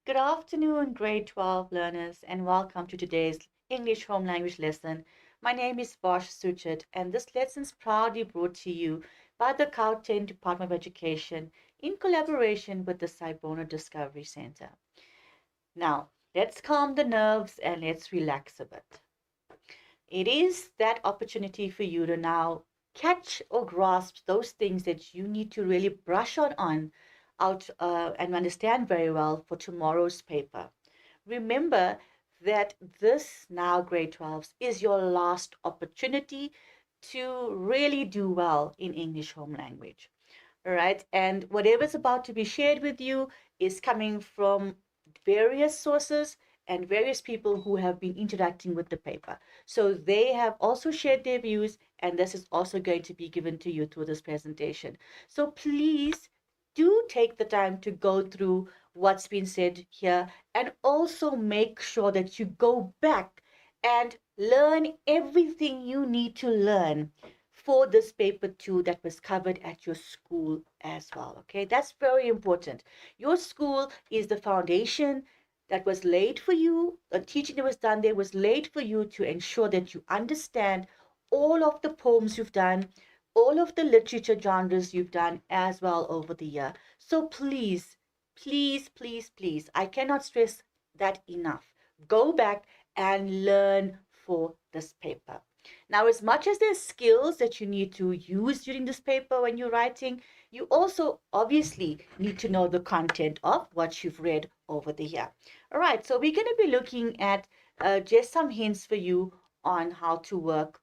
Good afternoon, grade 12 learners, and welcome to today's English home language lesson. My name is Bosh Suchet, and this lesson is proudly brought to you by the Gauteng Department of Education in collaboration with the Sibona Discovery Center. Now, let's calm the nerves and let's relax a bit. It is that opportunity for you to now catch or grasp those things that you need to really brush on out and understand very well for tomorrow's paper. Remember that this now grade 12s is your last opportunity to really do well in English home language. All right, and whatever's about to be shared with you is coming from various sources and various people who have been interacting with the paper. So they have also shared their views, and this is also going to be given to you through this presentation. So please do take the time to go through what's been said here and also make sure that you go back and learn everything you need to learn for this paper too that was covered at your school as well. Okay, that's very important. Your school is the foundation that was laid for you. The teaching that was done there was laid for you to ensure that you understand all of the poems you've done, all of the literature genres you've done as well over the year. So please, please, please, please, I cannot stress that enough. Go back and learn for this paper. Now, as much as there's skills that you need to use during this paper when you're writing, you also obviously need to know the content of what you've read over the year. All right, so we're going to be looking at just some hints for you on how to work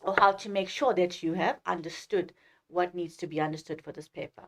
or how to make sure that you have understood what needs to be understood for this paper.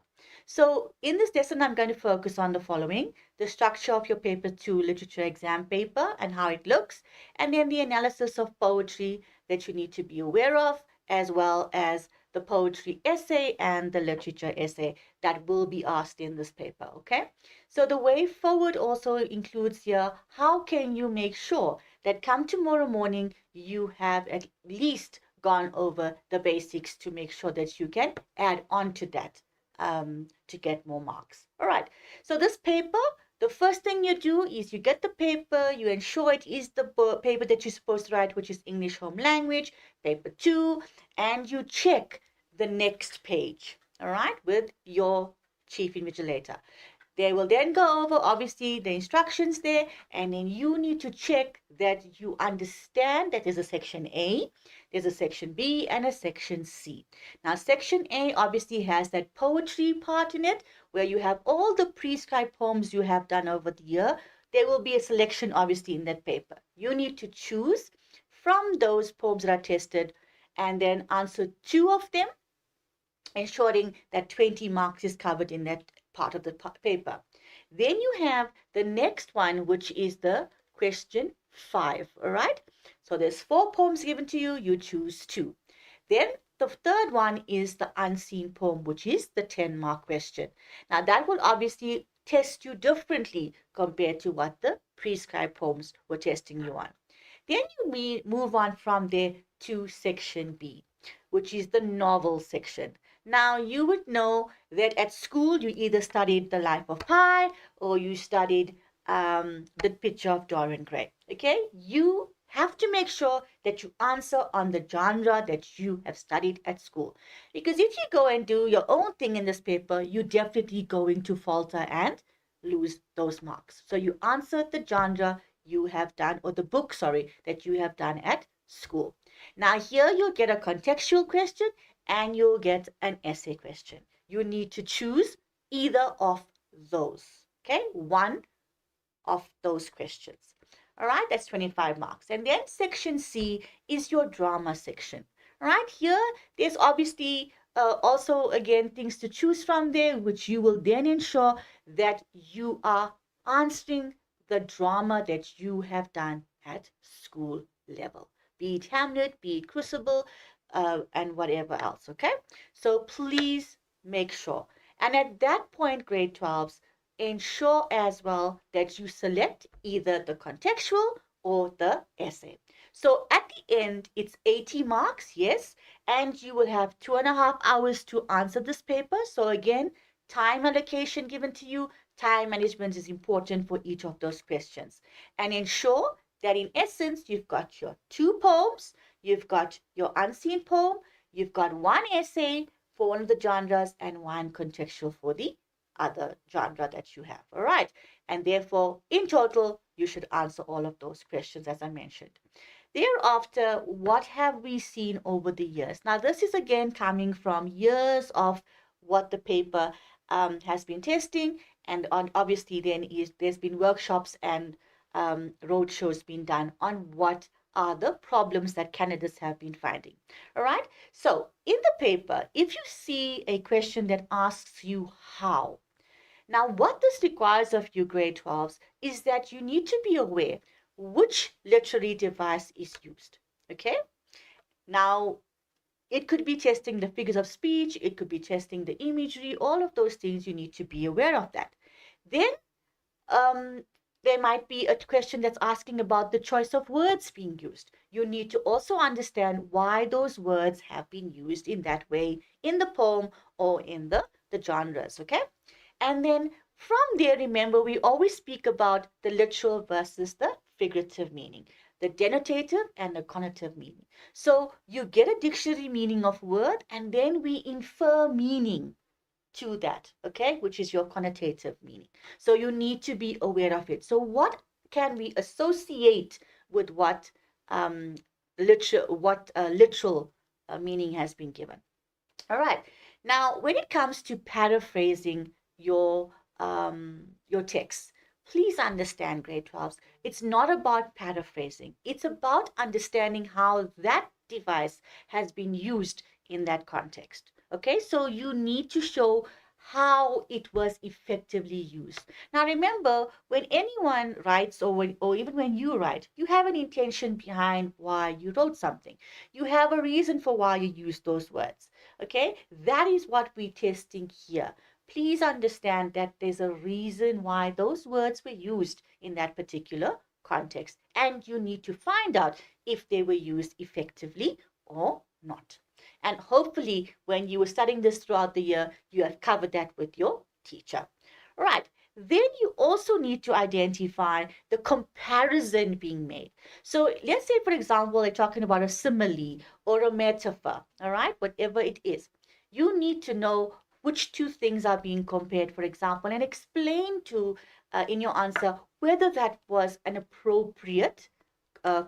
So in this lesson, I'm going to focus on the following: the structure of your paper 2 literature exam paper and how it looks, and then the analysis of poetry that you need to be aware of, as well as the poetry essay and the literature essay that will be asked in this paper, okay? So the way forward also includes here, how can you make sure that come tomorrow morning you have at least gone over the basics to make sure that you can add on to that to get more marks. All right, so this paper, the first thing you do is you get the paper, you ensure it is the paper that you're supposed to write, which is English home language, paper 2, and you check the next page, all right, with your chief invigilator. They will then go over, obviously, the instructions there, and then you need to check that you understand that there's a section A, there's a section B, and a section C. Now, section A obviously has that poetry part in it, where you have all the prescribed poems you have done over the year. There will be a selection, obviously, in that paper. You need to choose from those poems that are tested and then answer 2 of them, ensuring that 20 marks is covered in that part of the paper. Then you have the next one, which is the question 5, all right? So there's 4 poems given to you, you choose 2. Then the third one is the unseen poem, which is the 10-mark question. Now that will obviously test you differently compared to what the prescribed poems were testing you on. Then you move on from there to section B, which is the novel section. Now, you would know that at school you either studied The Life of Pi or you studied The Picture of Dorian Gray. Okay, you have to make sure that you answer on the genre that you have studied at school. Because if you go and do your own thing in this paper, you're definitely going to falter and lose those marks. So you answer the genre you have done, or the book, sorry, that you have done at school. Now here you'll get a contextual question and you'll get an essay question. You need to choose either of those, okay? One of those questions. All right, that's 25 marks. And then section C is your drama section. All right, here there's obviously also, again, things to choose from there, which you will then ensure that you are answering the drama that you have done at school level, be it Hamlet, be it Crucible, and whatever else, okay? So please make sure. And at that point, grade 12s, ensure as well that you select either the contextual or the essay. So at the end, it's 80 marks, yes, and you will have 2.5 hours to answer this paper. So again, time allocation given to you, time management is important for each of those questions. And ensure that in essence, you've got your 2 poems, you've got your unseen poem, you've got one essay for one of the genres and one contextual for the other genre that you have. All right. And therefore, in total, you should answer all of those questions as I mentioned. Thereafter, what have we seen over the years? Now, this is again coming from years of what the paper has been testing, and on obviously then there's been workshops and road shows being done on what are the problems that candidates have been finding. All right. So in the paper, if you see a question that asks you how, now, what this requires of you, grade 12s, is that you need to be aware which literary device is used. Okay? Now, it could be testing the figures of speech, it could be testing the imagery, all of those things you need to be aware of that. Then, um, there might be a question that's asking about the choice of words being used. You need to also understand why those words have been used in that way in the poem or in the genres, okay? And then from there, remember, we always speak about the literal versus the figurative meaning, the denotative and the connotative meaning. So you get a dictionary meaning of word, and then we infer meaning to that, okay, which is your connotative meaning. So you need to be aware of it. So what can we associate with what literal meaning has been given? All right. Now, when it comes to paraphrasing your text, please understand, grade 12s, it's not about paraphrasing. It's about understanding how that device has been used in that context. Okay, so you need to show how it was effectively used. Now, remember, when anyone writes or even when you write, you have an intention behind why you wrote something. You have a reason for why you use those words. Okay, that is what we're testing here. Please understand that there's a reason why those words were used in that particular context, and you need to find out if they were used effectively or not. And hopefully, when you were studying this throughout the year, you have covered that with your teacher. All right. Then you also need to identify the comparison being made. So let's say, for example, they're talking about a simile or a metaphor, all right, whatever it is. You need to know which two things are being compared, for example, and explain to in your answer whether that was an appropriate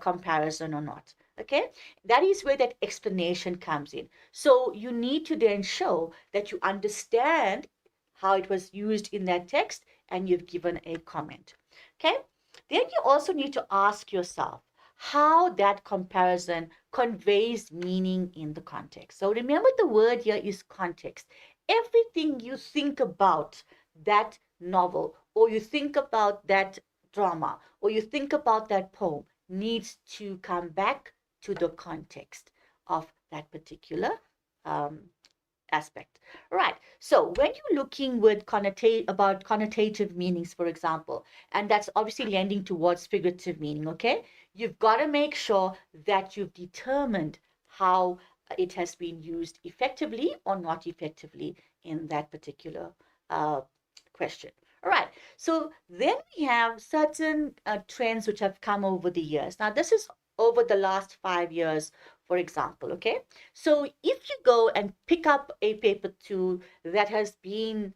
comparison or not. Okay, that is where that explanation comes in. So you need to then show that you understand how it was used in that text and you've given a comment. Okay, then you also need to ask yourself how that comparison conveys meaning in the context. So remember, the word here is context. Everything you think about that novel, or you think about that drama, or you think about that poem, needs to come back to the context of that particular um, aspect. Right. So when you're looking with about connotative meanings, for example, and that's obviously lending towards figurative meaning, okay? You've got to make sure that you've determined how it has been used effectively or not effectively in that particular uh, question. All right. So then we have certain trends which have come over the years. Now, this is over the last 5 years, for example, okay? So if you go and pick up a paper two that has been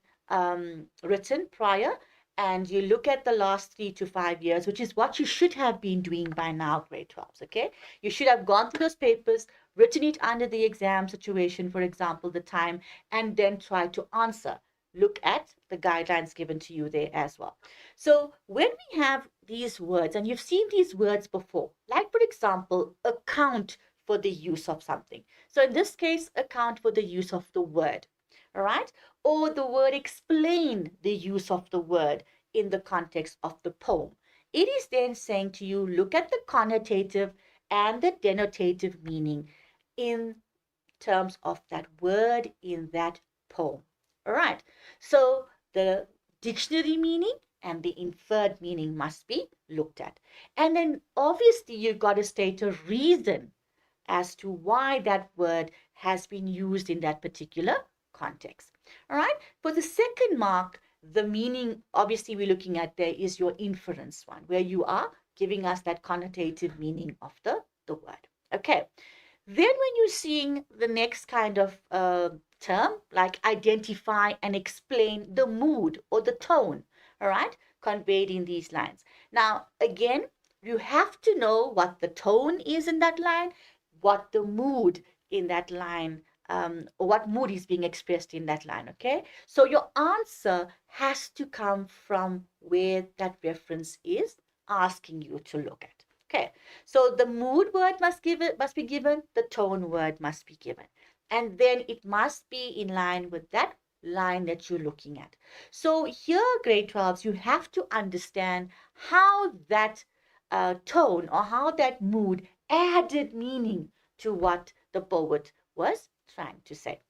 written prior, and you look at the last 3 to 5 years, which is what you should have been doing by now, grade 12s, okay? You should have gone through those papers, written it under the exam situation, for example, the time, and then try to answer. Look at the guidelines given to you there as well. So when we have these words, and you've seen these words before, like for example, account for the use of something. So in this case, account for the use of the word, all right? Or the word explain the use of the word in the context of the poem. It is then saying to you, look at the connotative and the denotative meaning in terms of that word in that poem. All right. So the dictionary meaning and the inferred meaning must be looked at. And then obviously you've got to state a reason as to why that word has been used in that particular context. All right. For the second mark, the meaning obviously we're looking at there is your inference one, where you are giving us that connotative meaning of the word. Okay. Then, when you're seeing the next kind of term, like identify and explain the mood or the tone, all right, conveyed in these lines. Now, again, you have to know what the tone is in that line, what the mood in that line, or what mood is being expressed in that line, okay? So your answer has to come from where that reference is asking you to look at. Okay, so the mood word must be given, the tone word must be given. And then it must be in line with that line that you're looking at. So here, grade 12s, you have to understand how that tone or how that mood added meaning to what the poet was trying to say.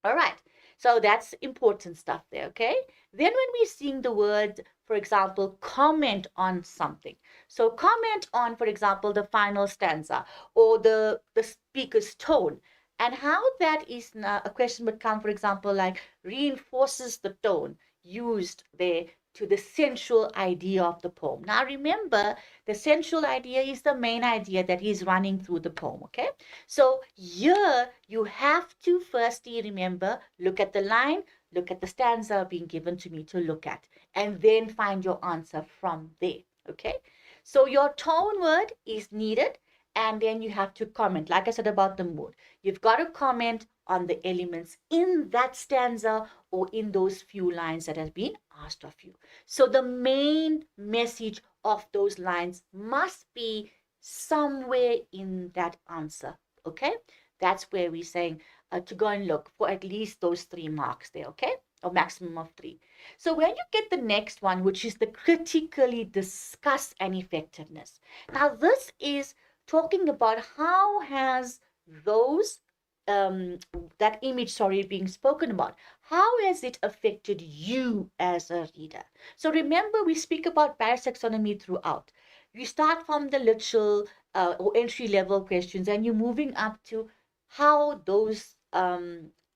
All right. So that's important stuff there, okay? Then when we're seeing the word, for example, comment on something. So comment on, for example, the final stanza or the speaker's tone and how that is a question would come, for example, like reinforces the tone used there to the central idea of the poem. Now remember, the central idea is the main idea that is running through the poem, okay? So here you have to firstly remember, look at the line, look at the stanza being given to me to look at, and then find your answer from there. Okay? So your tone word is needed, and then you have to comment. Like I said about the mood, you've got to comment on the elements in that stanza or in those few lines that have been asked of you. So the main message of those lines must be somewhere in that answer. Okay, that's where we're saying to go and look for at least those 3 marks there. Okay, or maximum of 3. So when you get the next one, which is the critically discuss an effectiveness. Now this is talking about how has those that image, sorry, being spoken about, how has it affected you as a reader? So remember, we speak about parasaxonomy throughout. You start from the literal or entry level questions and you're moving up to how those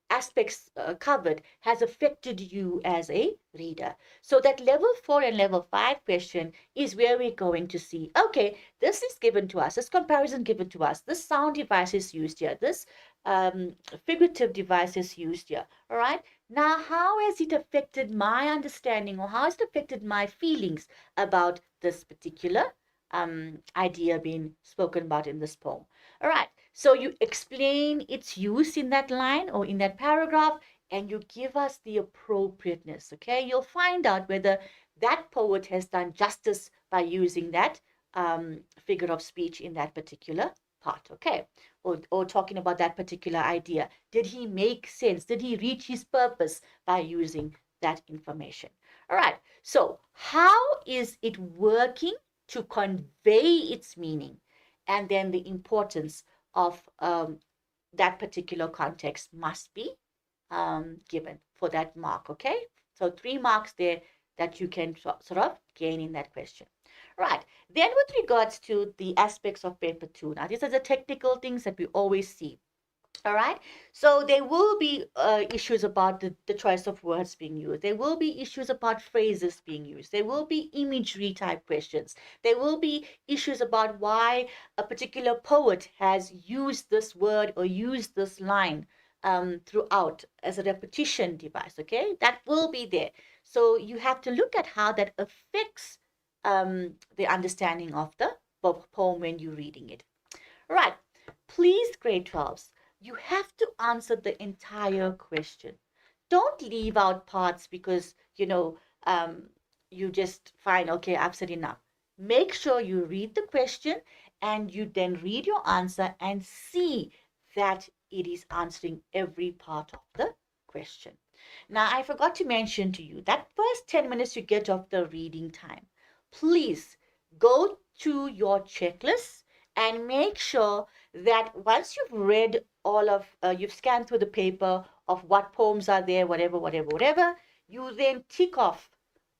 aspects covered has affected you as a reader. So that level 4 and level 5 question is where we're going to see, okay, this is given to us, this comparison given to us, this sound device is used here, this figurative device is used here. All right. Now, how has it affected my understanding or how has it affected my feelings about this particular idea being spoken about in this poem? All right. So you explain its use in that line or in that paragraph and you give us the appropriateness. Okay. You'll find out whether that poet has done justice by using that figure of speech in that particular part. Okay. Or talking about that particular idea. Did he make sense? Did he reach his purpose by using that information? All right. So how is it working to convey its meaning? And then the importance of that particular context must be given for that mark. Okay. So 3 marks there that you can sort of gain in that question. Right. Then with regards to the aspects of paper 2, now these are the technical things that we always see. All right. So there will be issues about the choice of words being used. There will be issues about phrases being used. There will be imagery type questions. There will be issues about why a particular poet has used this word or used this line throughout as a repetition device. Okay. That will be there. So you have to look at how that affects the understanding of the poem when you're reading it. Right. Please, grade 12s, you have to answer the entire question. Don't leave out parts because, you just find, okay, I've said enough. Make sure you read the question and you then read your answer and see that it is answering every part of the question. Now, I forgot to mention to you that first 10 minutes you get of the reading time, please go to your checklist and make sure that once you've read all of, you've scanned through the paper of what poems are there, whatever, whatever, whatever. You then tick off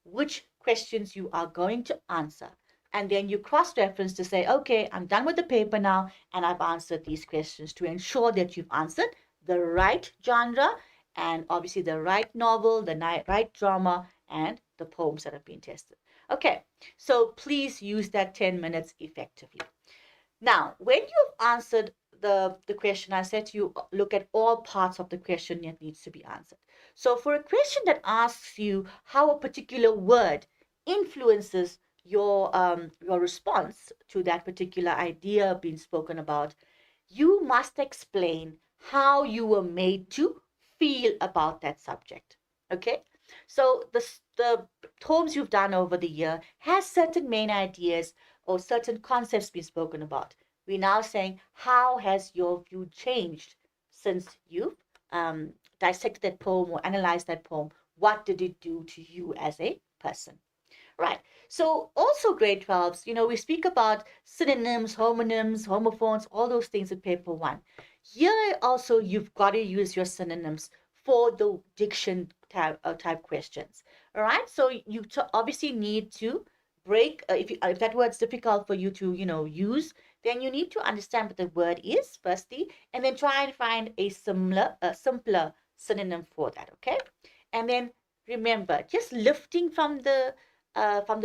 which questions you are going to answer. And then you cross reference to say, okay, I'm done with the paper now, and I've answered these questions to ensure that you've answered the right genre and obviously the right novel, the right drama, and the poems that have been tested. Okay, so please use that 10 minutes effectively. Now, when you've answered the question, I said to you, look at all parts of the question that needs to be answered. So for a question that asks you how a particular word influences your response to that particular idea being spoken about, you must explain how you were made to feel about that subject. Okay? So the poems you've done over the year has certain main ideas or certain concepts been spoken about. We're now saying, how has your view changed since you've dissected that poem or analyzed that poem? What did it do to you as a person? Right. So also grade 12s, we speak about synonyms, homonyms, homophones, all those things in paper one. Here also you've got to use your synonyms for the diction type questions. All right. So you obviously need to break, if that word's difficult for you to, use, then you need to understand what the word is firstly, and then try and find a simpler synonym for that. Okay. And then remember, just lifting from the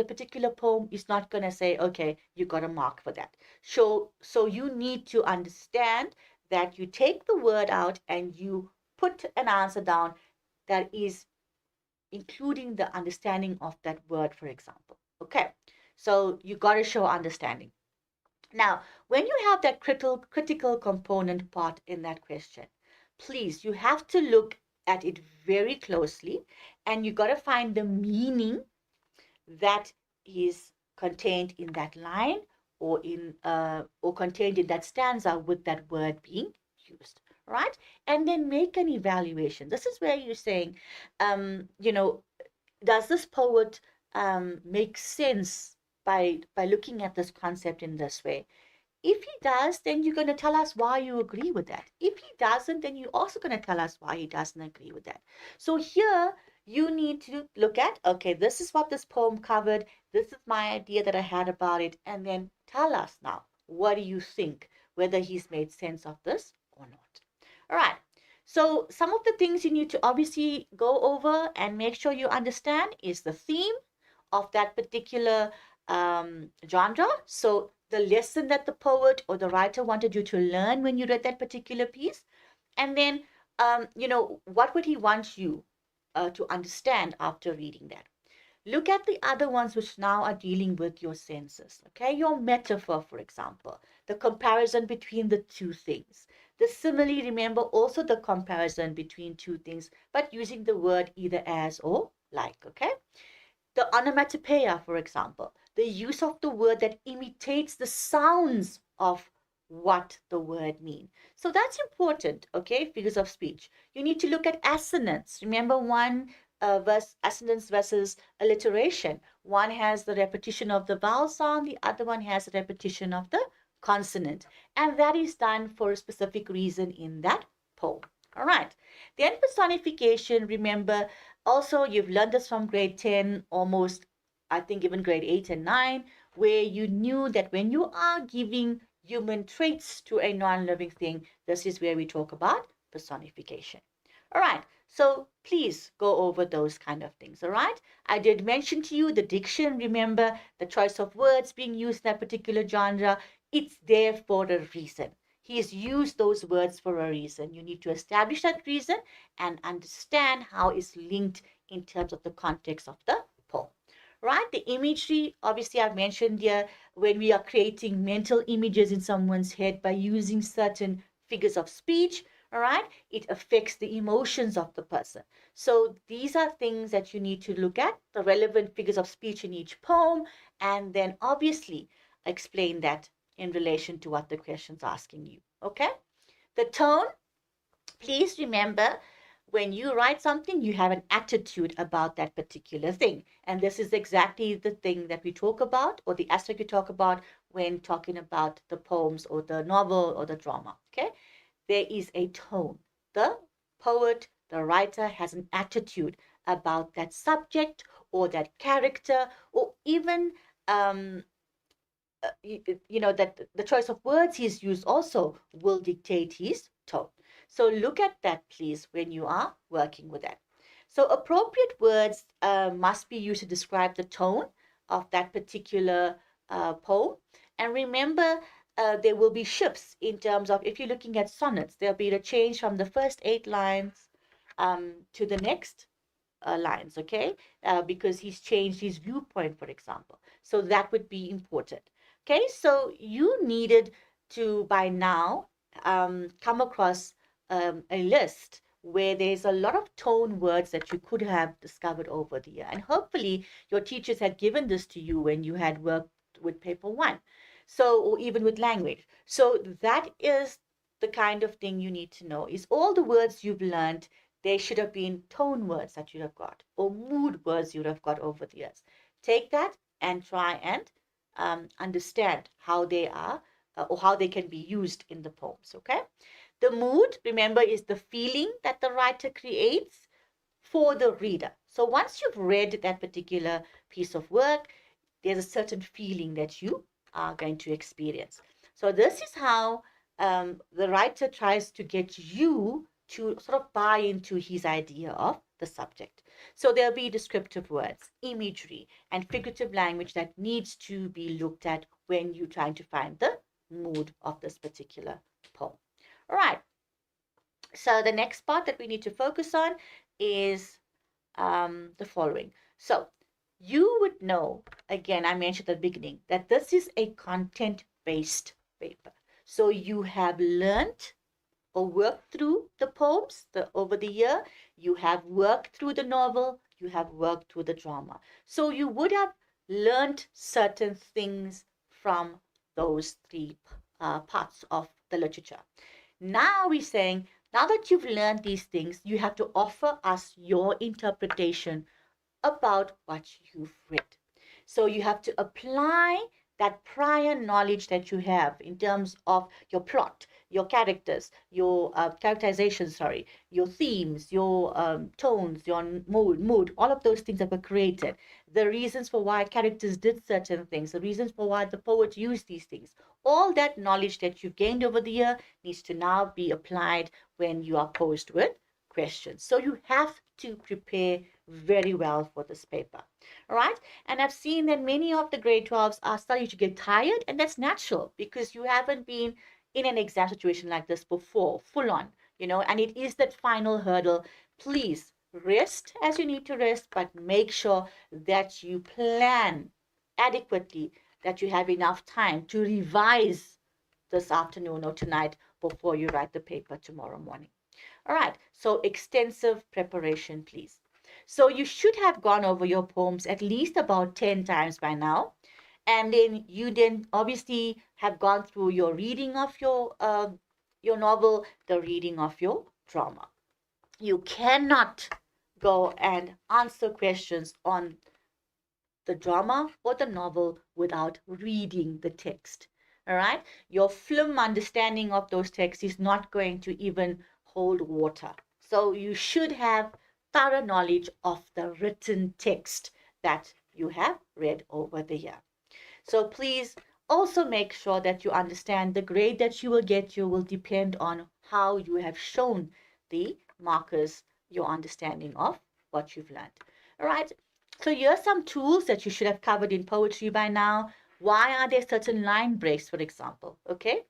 particular poem is not going to say, okay, you got a mark for that. So you need to understand that you take the word out and you put an answer down that is including the understanding of that word, for example. Okay, so you got to show understanding. Now, when you have that critical component part in that question, please, you have to look at it very closely and you got to find the meaning that is contained in that line or contained in that stanza with that word being used, right? And then make an evaluation. This is where you're saying, does this poet make sense by looking at this concept in this way? If he does, then you're going to tell us why you agree with that. If he doesn't, then you're also going to tell us why he doesn't agree with that. So here you need to look at, okay, this is what this poem covered. This is my idea that I had about it. And then tell us now, what do you think, whether he's made sense of this or not? All right. So some of the things you need to obviously go over and make sure you understand is the theme of that particular genre. So the lesson that the poet or the writer wanted you to learn when you read that particular piece, and then what would he want you to understand after reading that. Look at the other ones which now are dealing with your senses. Okay, your metaphor, for example, the comparison between the two things. The simile, remember, also the comparison between two things, but using the word either as or like. Okay, the onomatopoeia, for example, the use of the word that imitates the sounds of what the word means. So that's important, okay? Figures of speech. You need to look at assonance. Remember one assonance versus alliteration. One has the repetition of the vowel sound, the other one has the repetition of the consonant. And that is done for a specific reason in that poem. All right. Then personification, remember, also, you've learned this from grade 10, almost, I think, even grade 8 and 9, where you knew that when you are giving human traits to a non-living thing, this is where we talk about personification. All right, so please go over those kind of things, all right? I did mention to you the diction, remember, the choice of words being used in that particular genre. It's there for a reason. He has used those words for a reason. You need to establish that reason and understand how it's linked in terms of the context of the poem. Right? The imagery, obviously, I've mentioned here when we are creating mental images in someone's head by using certain figures of speech. All right, it affects the emotions of the person. So these are things that you need to look at, the relevant figures of speech in each poem, and then obviously explain that in relation to what the question's asking you. Okay? The tone, please remember when you write something, you have an attitude about that particular thing. And this is exactly the thing that we talk about, or the aspect we talk about when talking about the poems or the novel or the drama. Okay? There is a tone. The poet, the writer, has an attitude about that subject or that character, or even that the choice of words he's used also will dictate his tone. So look at that, please, when you are working with that. So appropriate words must be used to describe the tone of that particular poem. And remember, there will be shifts in terms of, if you're looking at sonnets, there'll be a change from the first 8 lines to the next lines, okay? Because he's changed his viewpoint, for example. So that would be important. Okay, so you needed to by now come across a list where there's a lot of tone words that you could have discovered over the year. And hopefully your teachers had given this to you when you had worked with paper one. So, or even with language. So that is the kind of thing you need to know is all the words you've learned, they should have been tone words that you'd have got or mood words you'd have got over the years. Take that and try and understand how they are or how they can be used in the poems. Okay. The mood, remember, is the feeling that the writer creates for the reader. So once you've read that particular piece of work, there's a certain feeling that you are going to experience. So this is how the writer tries to get you to sort of buy into his idea of the subject. So there'll be descriptive words, imagery, and figurative language that needs to be looked at when you're trying to find the mood of this particular poem. All right. So the next part that we need to focus on is the following. So you would know, again, I mentioned at the beginning, that this is a content-based paper. So you have learned or worked through the poems over the year. You have worked through the novel. You have worked through the drama. So you would have learned certain things from those three parts of the literature. Now we're saying, now that you've learned these things, you have to offer us your interpretation about what you've read. So you have to apply that prior knowledge that you have in terms of your plot, your characters, your characterization, sorry, your themes, your tones, your mood, all of those things that were created, the reasons for why characters did certain things, the reasons for why the poet used these things. All that knowledge that you've gained over the year needs to now be applied when you are posed with questions. So you have to prepare very well for this paper. All right. And I've seen that many of the grade 12s are starting to get tired, and that's natural because you haven't been in an exam situation like this before, full on, and it is that final hurdle. Please rest as you need to rest, but make sure that you plan adequately, that you have enough time to revise this afternoon or tonight before you write the paper tomorrow morning. All right, so extensive preparation, please. So you should have gone over your poems at least about 10 times by now. And then you then obviously have gone through your reading of your novel, the reading of your drama. You cannot go and answer questions on the drama or the novel without reading the text. All right, your film understanding of those texts is not going to even hold water. So you should have thorough knowledge of the written text that you have read over the year. So please also make sure that you understand the grade that you will get you will depend on how you have shown the markers your understanding of what you've learned. All right. So here are some tools that you should have covered in poetry by now. Why are there certain line breaks, for example? Okay.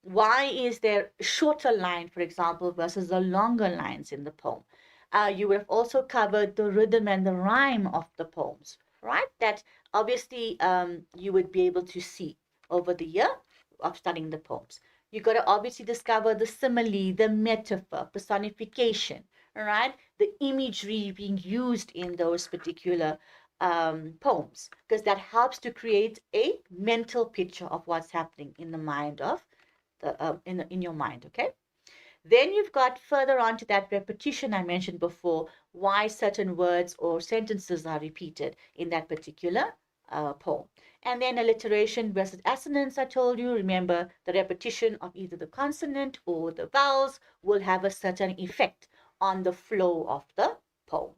Why is there a shorter line, for example, versus the longer lines in the poem? You would have also covered the rhythm and the rhyme of the poems, right? That obviously you would be able to see over the year of studying the poems. You got to obviously discover the simile, the metaphor, personification, all right? The imagery being used in those particular poems, because that helps to create a mental picture of what's happening in the mind of in your mind, okay? Then you've got further on to that repetition I mentioned before, why certain words or sentences are repeated in that particular poem. And then alliteration versus assonance, I told you. Remember, the repetition of either the consonant or the vowels will have a certain effect on the flow of the poem.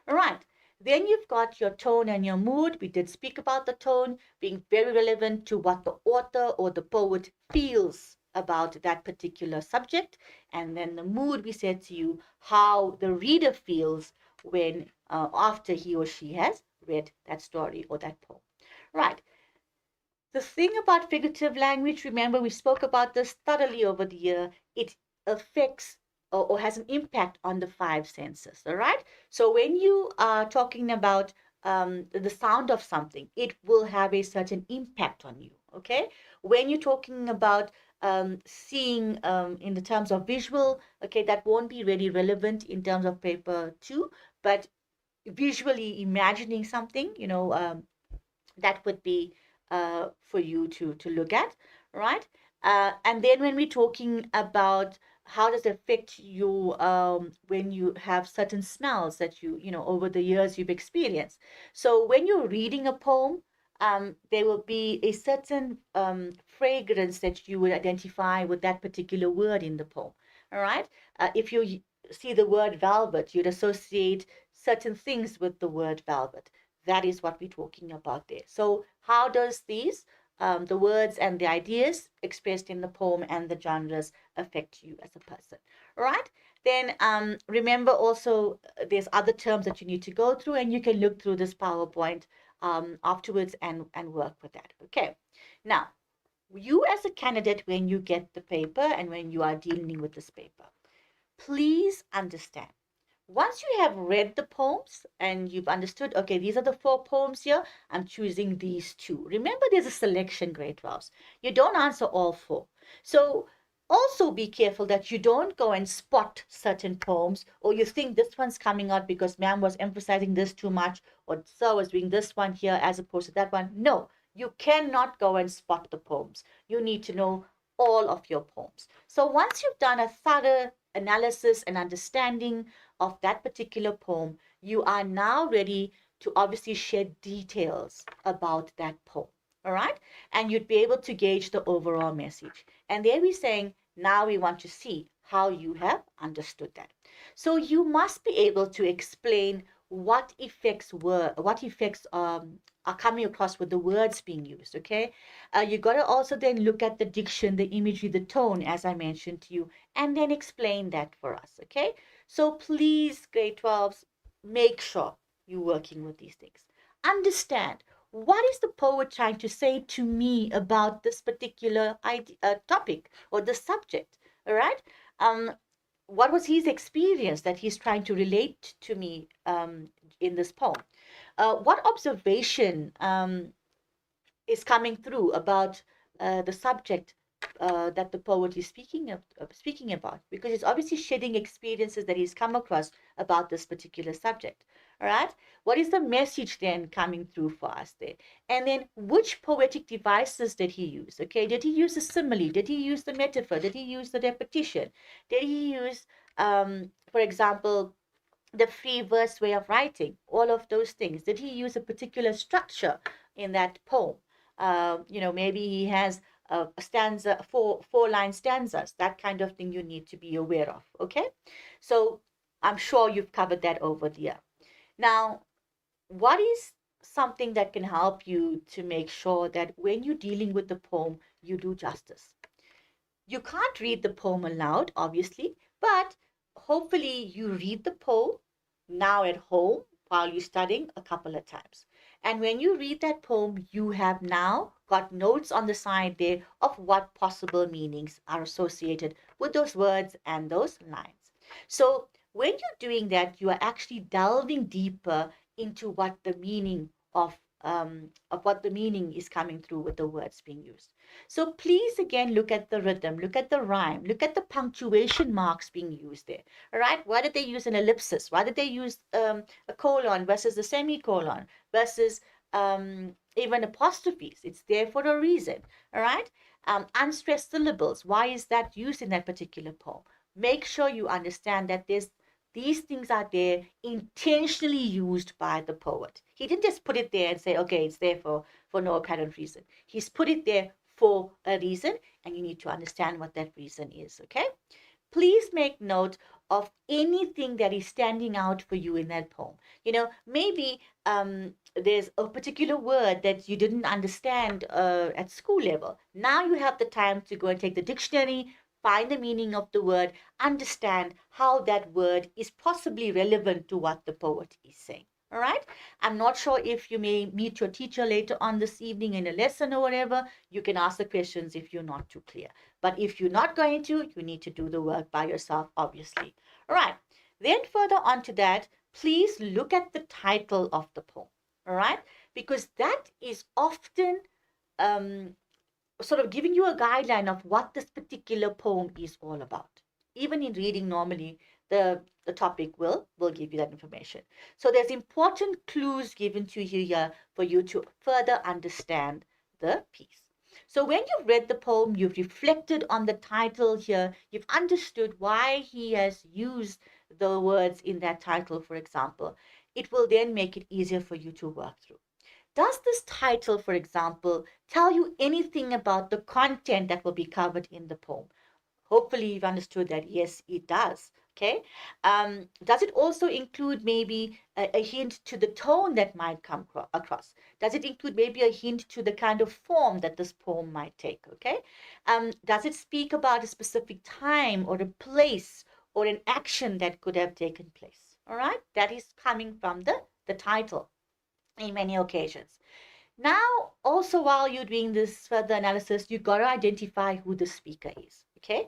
All right. Then you've got your tone and your mood. We did speak about the tone being very relevant to what the author or the poet feels about that particular subject. And then the mood, we said to you how the reader feels when after he or she has read that story or that poem. Right. The thing about figurative language, remember we spoke about this thoroughly over the year, it affects or has an impact on the five senses, all right? So when you are talking about the sound of something, it will have a certain impact on you, okay? When you're talking about seeing in the terms of visual, okay, that won't be really relevant in terms of paper two, but visually imagining something, that would be for you to look at, right? And then when we're talking about how does it affect you when you have certain smells that over the years you've experienced. So when you're reading a poem, there will be a certain fragrance that you would identify with that particular word in the poem. All right. If you see the word velvet, you'd associate certain things with the word velvet. That is what we're talking about there. So how does these, the words and the ideas expressed in the poem and the genres affect you as a person? All right. Then remember also there's other terms that you need to go through, and you can look through this PowerPoint afterwards and work with that. Okay. Now, you as a candidate, when you get the paper and when you are dealing with this paper, please understand, once you have read the poems and you've understood, okay, these are the four poems here, I'm choosing these two. Remember, there's a selection, grade 12s. You don't answer all four. So also be careful that you don't go and spot certain poems, or you think this one's coming out because ma'am was emphasizing this too much, or sir was doing this one here as opposed to that one. No, you cannot go and spot the poems. You need to know all of your poems. So once you've done a thorough analysis and understanding of that particular poem, you are now ready to obviously share details about that poem. All right. And you'd be able to gauge the overall message. And there we're saying, now we want to see how you have understood that. So you must be able to explain what effects are coming across with the words being used. Okay. You got to also then look at the diction, the imagery, the tone, as I mentioned to you, and then explain that for us. Okay. So please, grade 12s, make sure you're working with these things. Understand, what is the poet trying to say to me about this particular topic or the subject? All right. What was his experience that he's trying to relate to me in this poem? What observation is coming through about the subject that the poet is speaking about, because it's obviously shedding experiences that he's come across about this particular subject. All right, what is the message then coming through for us there? And then which poetic devices did he use? Okay, did he use a simile? Did he use the metaphor? Did he use the repetition? Did he use, for example, the free verse way of writing? All of those things. Did he use a particular structure in that poem? Maybe he has a stanza, four line stanzas, that kind of thing you need to be aware of. Okay, so I'm sure you've covered that over the year. Now, what is something that can help you to make sure that when you're dealing with the poem, you do justice? You can't read the poem aloud, obviously, but hopefully you read the poem now at home while you're studying a couple of times. And when you read that poem, you have now got notes on the side there of what possible meanings are associated with those words and those lines. So when you're doing that, you are actually delving deeper into what the meaning of what the meaning is coming through with the words being used. So please again look at the rhythm, look at the rhyme, look at the punctuation marks being used there. All right, why did they use an ellipsis? Why did they use a colon versus a semicolon versus even apostrophes? It's there for a reason. All right, unstressed syllables. Why is that used in that particular poem? Make sure you understand that these things are there intentionally used by the poet. He didn't just put it there and say, okay, it's there for no apparent reason. He's put it there for a reason, and you need to understand what that reason is, okay? Please make note of anything that is standing out for you in that poem. Maybe there's a particular word that you didn't understand at school level. Now you have the time to go and take the dictionary, find the meaning of the word, understand how that word is possibly relevant to what the poet is saying. All right. I'm not sure if you may meet your teacher later on this evening in a lesson or whatever. You can ask the questions if you're not too clear. But if you're not going to, you need to do the work by yourself, obviously. All right. Then further on to that, please look at the title of the poem. All right. Because that is often um, sort of giving you a guideline of what this particular poem is all about. Even in reading normally, the topic will give you that information. So there's important clues given to you here for you to further understand the piece. So when you've read the poem, you've reflected on the title here, you've understood why he has used the words in that title, for example, it will then make it easier for you to work through. Does this title, for example, tell you anything about the content that will be covered in the poem? Hopefully, you've understood that. Yes, it does. Okay. Does it also include maybe a hint to the tone that might come across? Does it include maybe a hint to the kind of form that this poem might take? Okay. Does it speak about a specific time or a place or an action that could have taken place? All right. That is coming from the title in many occasions. Now, also while you're doing this further analysis, you got to identify who the speaker is. Okay.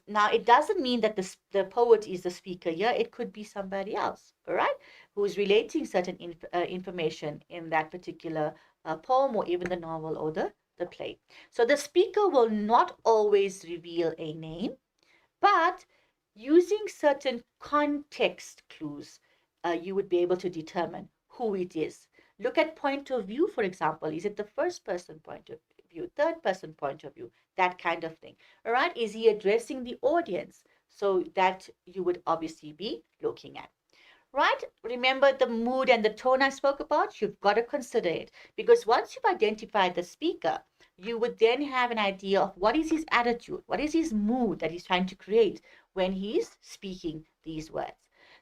Now, it doesn't mean that the poet is the speaker here. It could be somebody else, all right, who is relating certain information in that particular poem or even the novel or the play. So the speaker will not always reveal a name, but using certain context clues, you would be able to determine who it is. Look at point of view, for example. Is it the first person point of view, third person point of view, that kind of thing? All right. Is he addressing the audience? So that you would obviously be looking at. Right? Remember the mood and the tone I spoke about? You've got to consider it because once you've identified the speaker, you would then have an idea of what is his attitude, what is his mood that he's trying to create when he's speaking these words.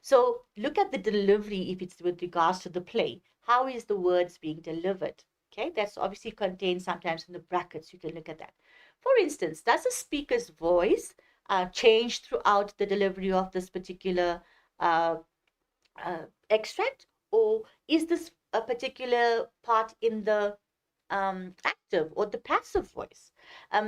So look at the delivery if it's with regards to the play. How is the words being delivered? Okay, that's obviously contained sometimes in the brackets. You can look at that. For instance, does the speaker's voice change throughout the delivery of this particular extract, or is this a particular part in the active or the passive voice?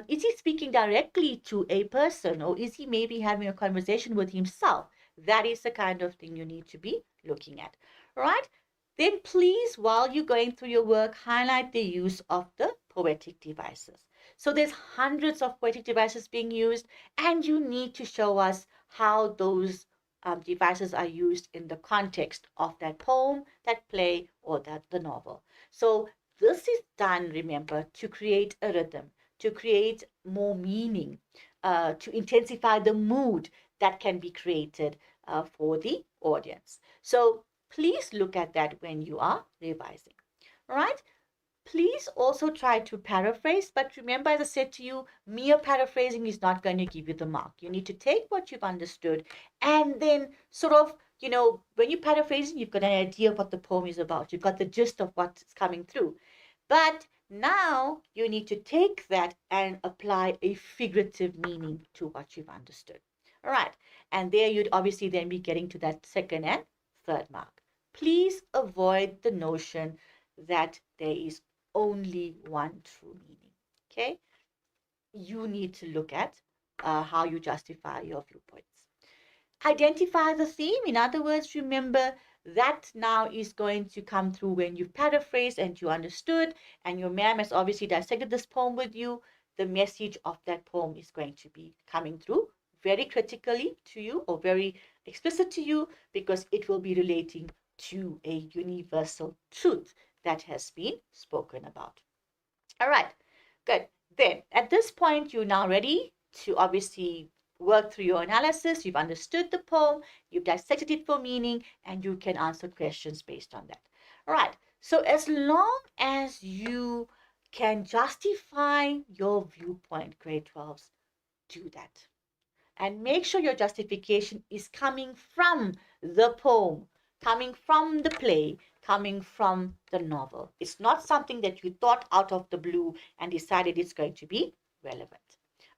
Is he speaking directly to a person, or is he maybe having a conversation with himself? That is the kind of thing you need to be looking at, right? Then please, while you're going through your work, highlight the use of the poetic devices. So there's hundreds of poetic devices being used, and you need to show us how those devices are used in the context of that poem, that play, or the novel. So this is done, remember, to create a rhythm, to create more meaning, to intensify the mood that can be created for the audience. So please look at that when you are revising. All right. Please also try to paraphrase, but remember, as I said to you, mere paraphrasing is not going to give you the mark. You need to take what you've understood and then sort of, when you're paraphrasing, you've got an idea of what the poem is about. You've got the gist of what's coming through. But now you need to take that and apply a figurative meaning to what you've understood. All right. And there you'd obviously then be getting to that second and third mark. Please avoid the notion that there is only one true meaning. Okay? You need to look at how you justify your viewpoints. Identify the theme. In other words, remember that now is going to come through when you paraphrase and you understood, and your ma'am has obviously dissected this poem with you. The message of that poem is going to be coming through very critically to you or very explicit to you because it will be relating to a universal truth that has been spoken about. All right, good. Then at this point, you're now ready to obviously work through your analysis. You've understood the poem, you've dissected it for meaning, and you can answer questions based on that. All right, so as long as you can justify your viewpoint, grade 12s, do that. And make sure your justification is coming from the poem, coming from the play, coming from the novel. It's not something that you thought out of the blue and decided it's going to be relevant.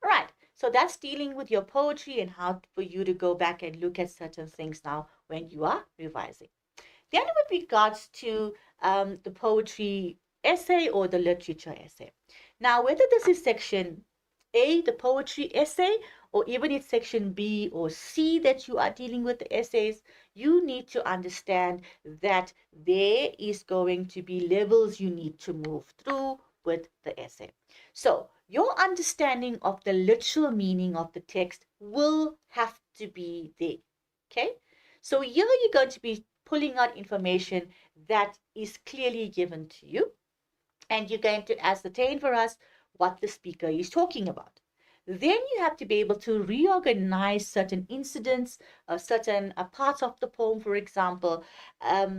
All right, so that's dealing with your poetry and how for you to go back and look at certain things now when you are revising. Then, with regards to the poetry essay or the literature essay. Now, whether this is section A, the poetry essay, or even it's section B or C that you are dealing with the essays, you need to understand that there is going to be levels you need to move through with the essay. So, your understanding of the literal meaning of the text will have to be there. Okay? So, here you're going to be pulling out information that is clearly given to you, and you're going to ascertain for us what the speaker is talking about. Then you have to be able to reorganize certain incidents, certain parts of the poem, for example,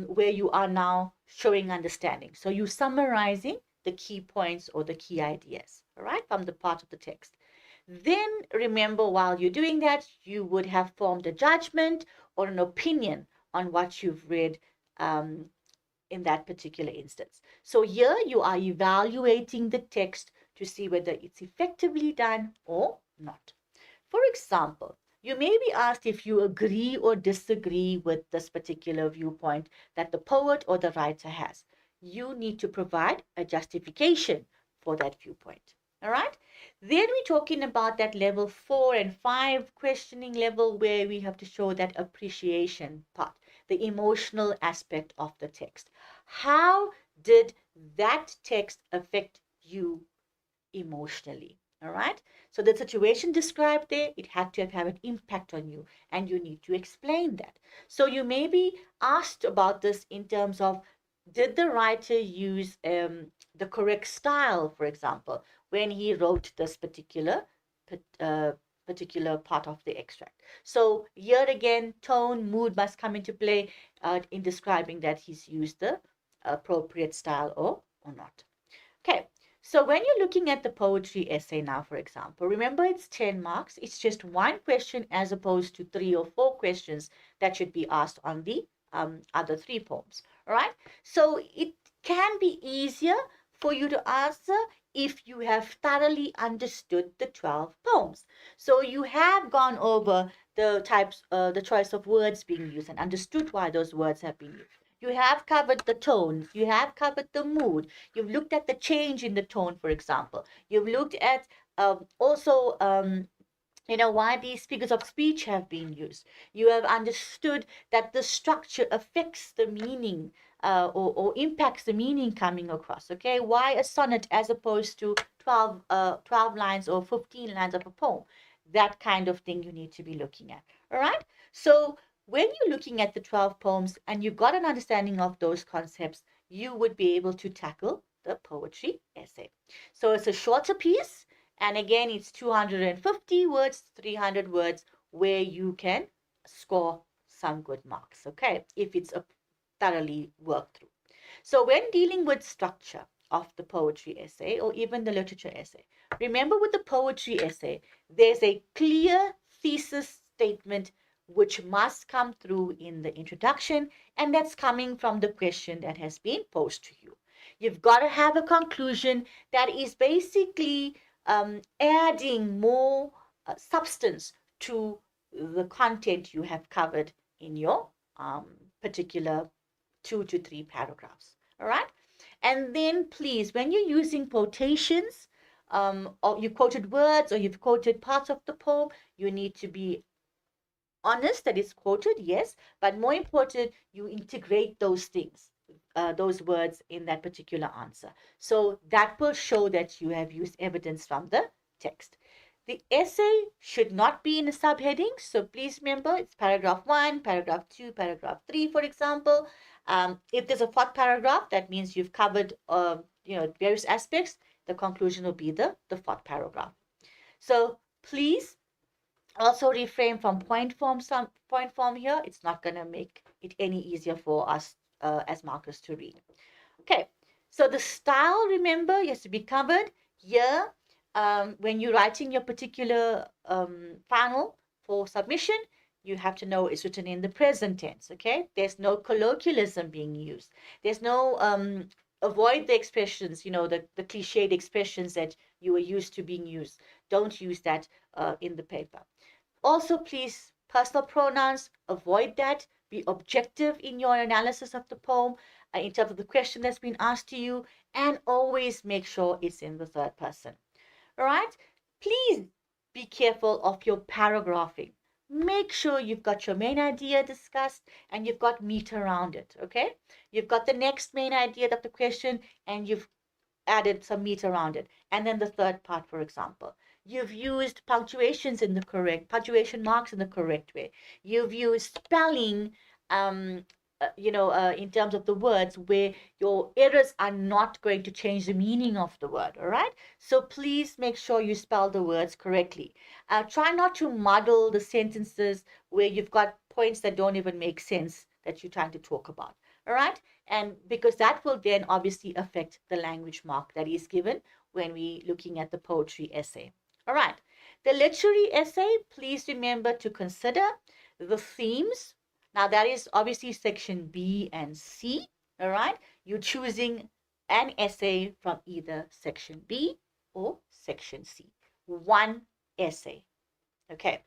where you are now showing understanding. So you're summarizing the key points or the key ideas, all right, from the part of the text. Then remember, while you're doing that, you would have formed a judgment or an opinion on what you've read in that particular instance. So here you are evaluating the text to see whether it's effectively done or not. For example, you may be asked if you agree or disagree with this particular viewpoint that the poet or the writer has. You need to provide a justification for that viewpoint. All right. Then we're talking about that level 4 and 5 questioning level where we have to show that appreciation part, the emotional aspect of the text. How did that text affect you emotionally? All right. So the situation described there, it had to have an impact on you, and you need to explain that. So you may be asked about this in terms of, did the writer use the correct style, for example, when he wrote this uh, particular part of the extract? So here again, tone, mood must come into play in describing that he's used the appropriate style or not. Okay, so when you're looking at the poetry essay now, for example, remember it's 10 marks. It's just one question as opposed to 3 or 4 questions that should be asked on the other 3 poems. All right, so it can be easier for you to answer if you have thoroughly understood the 12 poems. So you have gone over the types, the choice of words being used and understood why those words have been used. You have covered the tones, you have covered the mood, you've looked at the change in the tone, for example. You've looked at also why these figures of speech have been used. You have understood that the structure affects the meaning or impacts the meaning coming across. Okay, why a sonnet as opposed to 12 lines or 15 lines of a poem? That kind of thing you need to be looking at. All right. So when you're looking at the 12 poems and you've got an understanding of those concepts, you would be able to tackle the poetry essay. So it's a shorter piece, and again, it's 250 words, 300 words, where you can score some good marks, okay, if it's a thoroughly worked through. So when dealing with structure of the poetry essay or even the literature essay, remember with the poetry essay, there's a clear thesis statement which must come through in the introduction, and that's coming from the question that has been posed to you. You've got to have a conclusion that is basically adding more substance to the content you have covered in your particular 2 to 3 paragraphs. All right. And then please, when you're using quotations, or you quoted words or you've quoted parts of the poem, you need to be honest that it's quoted, yes, but more important, you integrate those things, those words in that particular answer. So that will show that you have used evidence from the text. The essay should not be in a subheading. So please remember it's paragraph 1, paragraph 2, paragraph 3, for example. If there's a fourth paragraph, that means you've covered various aspects. The conclusion will be the fourth paragraph. So please also refrain from point form here. It's not going to make it any easier for us as markers to read. Okay, so the style, remember, has to be covered here. When you're writing your particular final for submission, you have to know it's written in the present tense, okay? There's no colloquialism being used. There's no, avoid the expressions, the cliched expressions that you were used to being used. Don't use that in the paper. Also, please, personal pronouns, avoid that. Be objective in your analysis of the poem in terms of the question that's been asked to you, and always make sure it's in the third person. All right? Please be careful of your paragraphing. Make sure you've got your main idea discussed and you've got meat around it, okay? You've got the next main idea of the question and you've added some meat around it. And then the third part, for example, you've used punctuation marks in the correct way. You've used spelling, um, in terms of the words where your errors are not going to change the meaning of the word. All right. So please make sure you spell the words correctly. Try not to muddle the sentences where you've got points that don't even make sense that you're trying to talk about. All right. And because that will then obviously affect the language mark that is given when we looking at the poetry essay. All right. The literary essay, please remember to consider the themes. Now that is obviously section B and C. All right. You're choosing an essay from either section B or section C. One essay. Okay.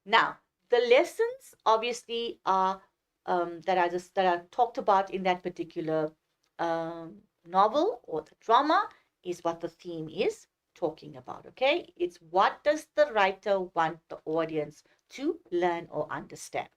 Now, the lessons obviously are that are talked about in that particular novel or the drama is what the theme is talking about. Okay, it's what does the writer want the audience to learn or understand.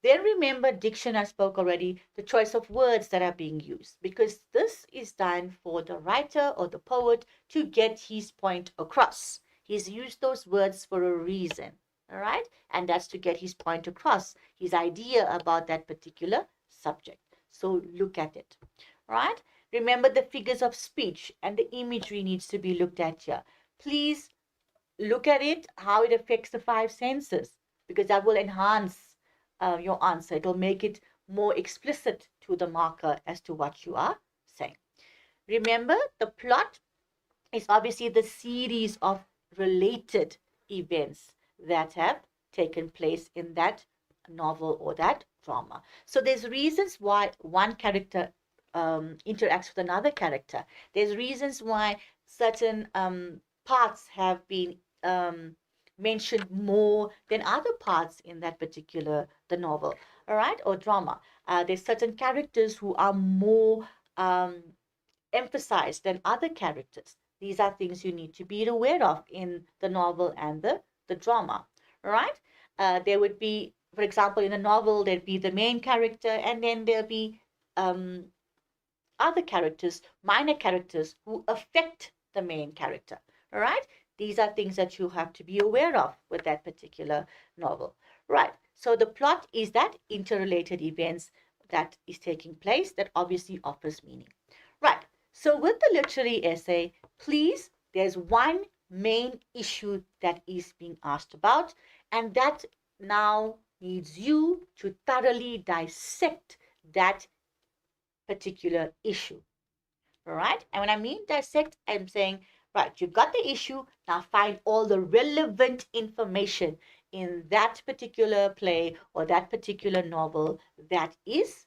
Then remember diction, I spoke already, the choice of words that are being used, because this is done for the writer or the poet to get his point across. He's used those words for a reason, all right? And that's to get his point across, his idea about that particular subject. So look at it, all right? Remember the figures of speech and the imagery needs to be looked at here. Please look at it, how it affects the five senses, because that will enhance your answer. It will make it more explicit to the marker as to what you are saying. Remember, the plot is obviously the series of related events that have taken place in that novel or that drama. So there's reasons why one character interacts with another character. There's reasons why certain parts have been mentioned more than other parts in that particular the novel, all right, or drama. There's certain characters who are more emphasized than other characters. These are things you need to be aware of in the novel and the drama, all right? There would be, for example, in a novel, there'd be the main character, and then there'll be other characters, minor characters who affect the main character, all right? These are things that you have to be aware of with that particular novel. Right. So the plot is that interrelated events that is taking place that obviously offers meaning. Right. So with the literary essay, please, there's one main issue that is being asked about, and that now needs you to thoroughly dissect that particular issue. All right. And when I mean dissect, I'm saying, right, you've got the issue. Now find all the relevant information in that particular play or that particular novel that is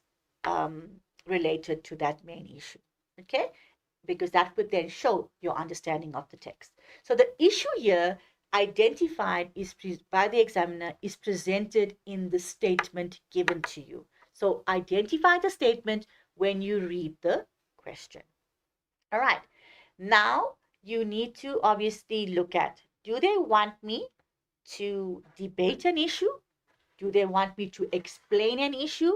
related to that main issue. Okay? Because that would then show your understanding of the text. So the issue here identified is by the examiner is presented in the statement given to you. So identify the statement when you read the question. All right. Now you need to obviously look at, do they want me to debate an issue? Do they want me to explain an issue?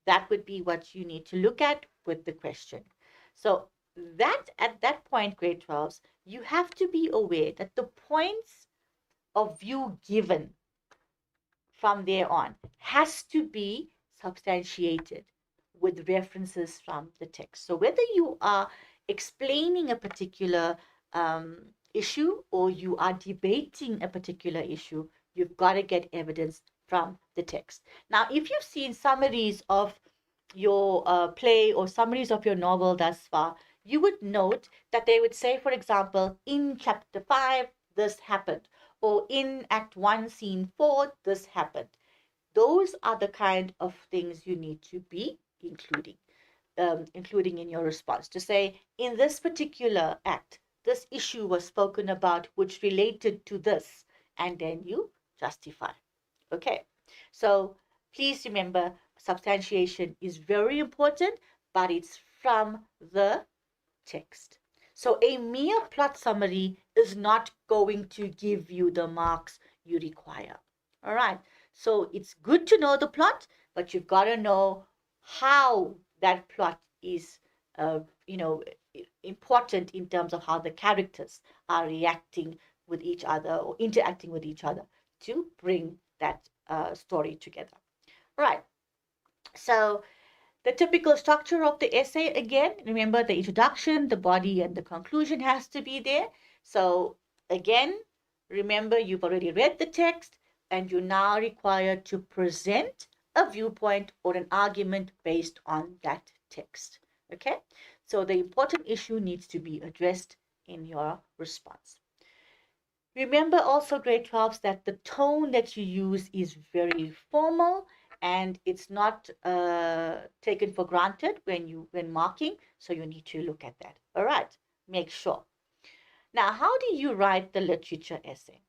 That would be what you need to look at with the question. So that at that point, grade 12s, you have to be aware that the points of view given from there on has to be substantiated with references from the text. So whether you are explaining a particular issue or you are debating a particular issue, you've got to get evidence from the text. Now, if you've seen summaries of your play or summaries of your novel thus far, you would note that they would say, for example, in chapter 5, this happened, or in Act 1, Scene 4, this happened. Those are the kind of things you need to be including in your response. To say, in this particular act, this issue was spoken about which related to this, and then you justify. Okay, so please remember, substantiation is very important, but it's from the text. So a mere plot summary is not going to give you the marks you require. All right. So it's good to know the plot, but you've got to know how that plot is, you know, important in terms of how the characters are reacting with each other or interacting with each other to bring that story together. All right. So the typical structure of the essay, again, remember the introduction, the body, and the conclusion has to be there. So again, remember you've already read the text and you're now required to present a viewpoint or an argument based on that text. Okay? So the important issue needs to be addressed in your response. Remember also, grade 12s, that the tone that you use is very formal and it's not taken for granted when marking, so you need to look at that. All right, make sure. Now, how do you write the literature essay?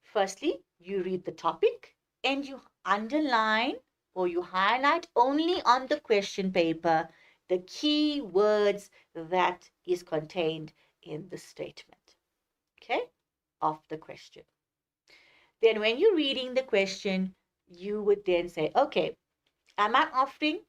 Firstly, you read the topic and you underline or you highlight only on the question paper the key words that is contained in the statement. Okay? Of the question. Then when you're reading the question, you would then say, okay, am I offering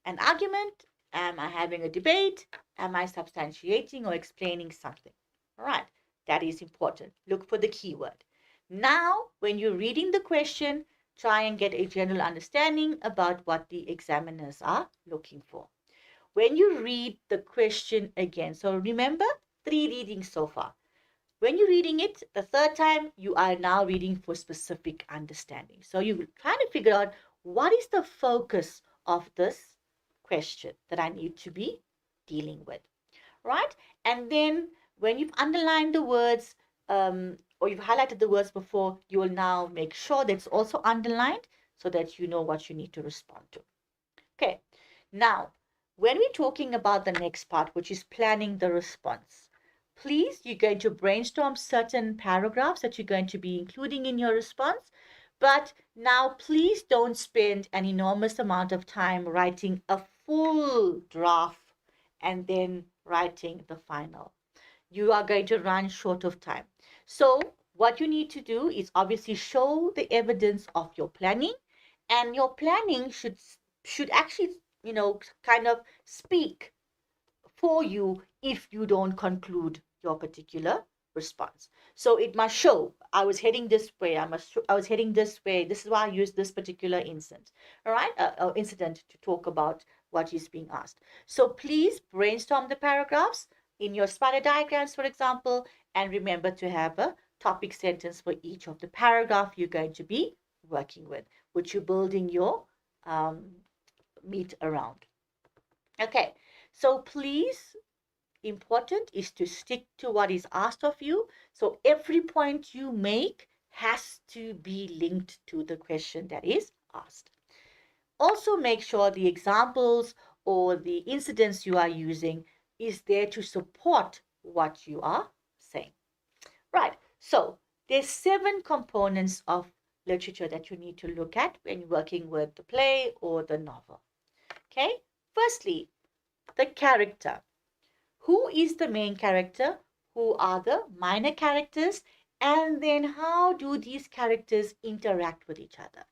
an argument? Am I having a debate? Am I substantiating or explaining something? All right, that is important. Look for the keyword. Now, when you're reading the question, try and get a general understanding about what the examiners are looking for. When you read the question again, so remember 3 readings so far. When you're reading it the third time, you are now reading for specific understanding. So you're trying to figure out what is the focus of this question that I need to be dealing with, right? And then when you've underlined the words or you've highlighted the words before, you will now make sure that it's also underlined so that you know what you need to respond to. Okay, now when we're talking about the next part, which is planning the response, please, you're going to brainstorm certain paragraphs that you're going to be including in your response. But now, please don't spend an enormous amount of time writing a full draft and then writing the final. You are going to run short of time. So, what you need to do is obviously show the evidence of your planning, and your planning should actually, kind of speak for you if you don't conclude your particular response. So it must show, I was heading this way, I was heading this way. This is why I used this particular incident, all right, incident to talk about what is being asked. So please brainstorm the paragraphs in your spider diagrams, for example, and remember to have a topic sentence for each of the paragraph you're going to be working with, which you're building your meat around. Okay, so please, important is to stick to what is asked of you. So every point you make has to be linked to the question that is asked. Also make sure the examples or the incidents you are using is there to support what you are saying. Right, so there's 7 components of literature that you need to look at when working with the play or the novel. Okay, firstly, the character. Who is the main character? Who are the minor characters? And then how do these characters interact with each other?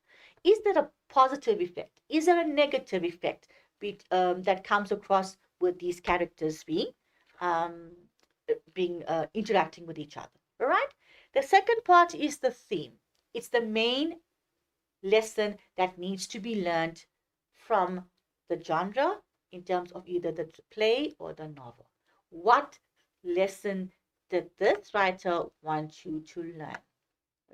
Is there a positive effect? Is there a negative effect that comes across with these characters um, interacting with each other? All right. The second part is the theme. It's the main lesson that needs to be learned from the genre in terms of either the play or the novel. What lesson did this writer want you to learn?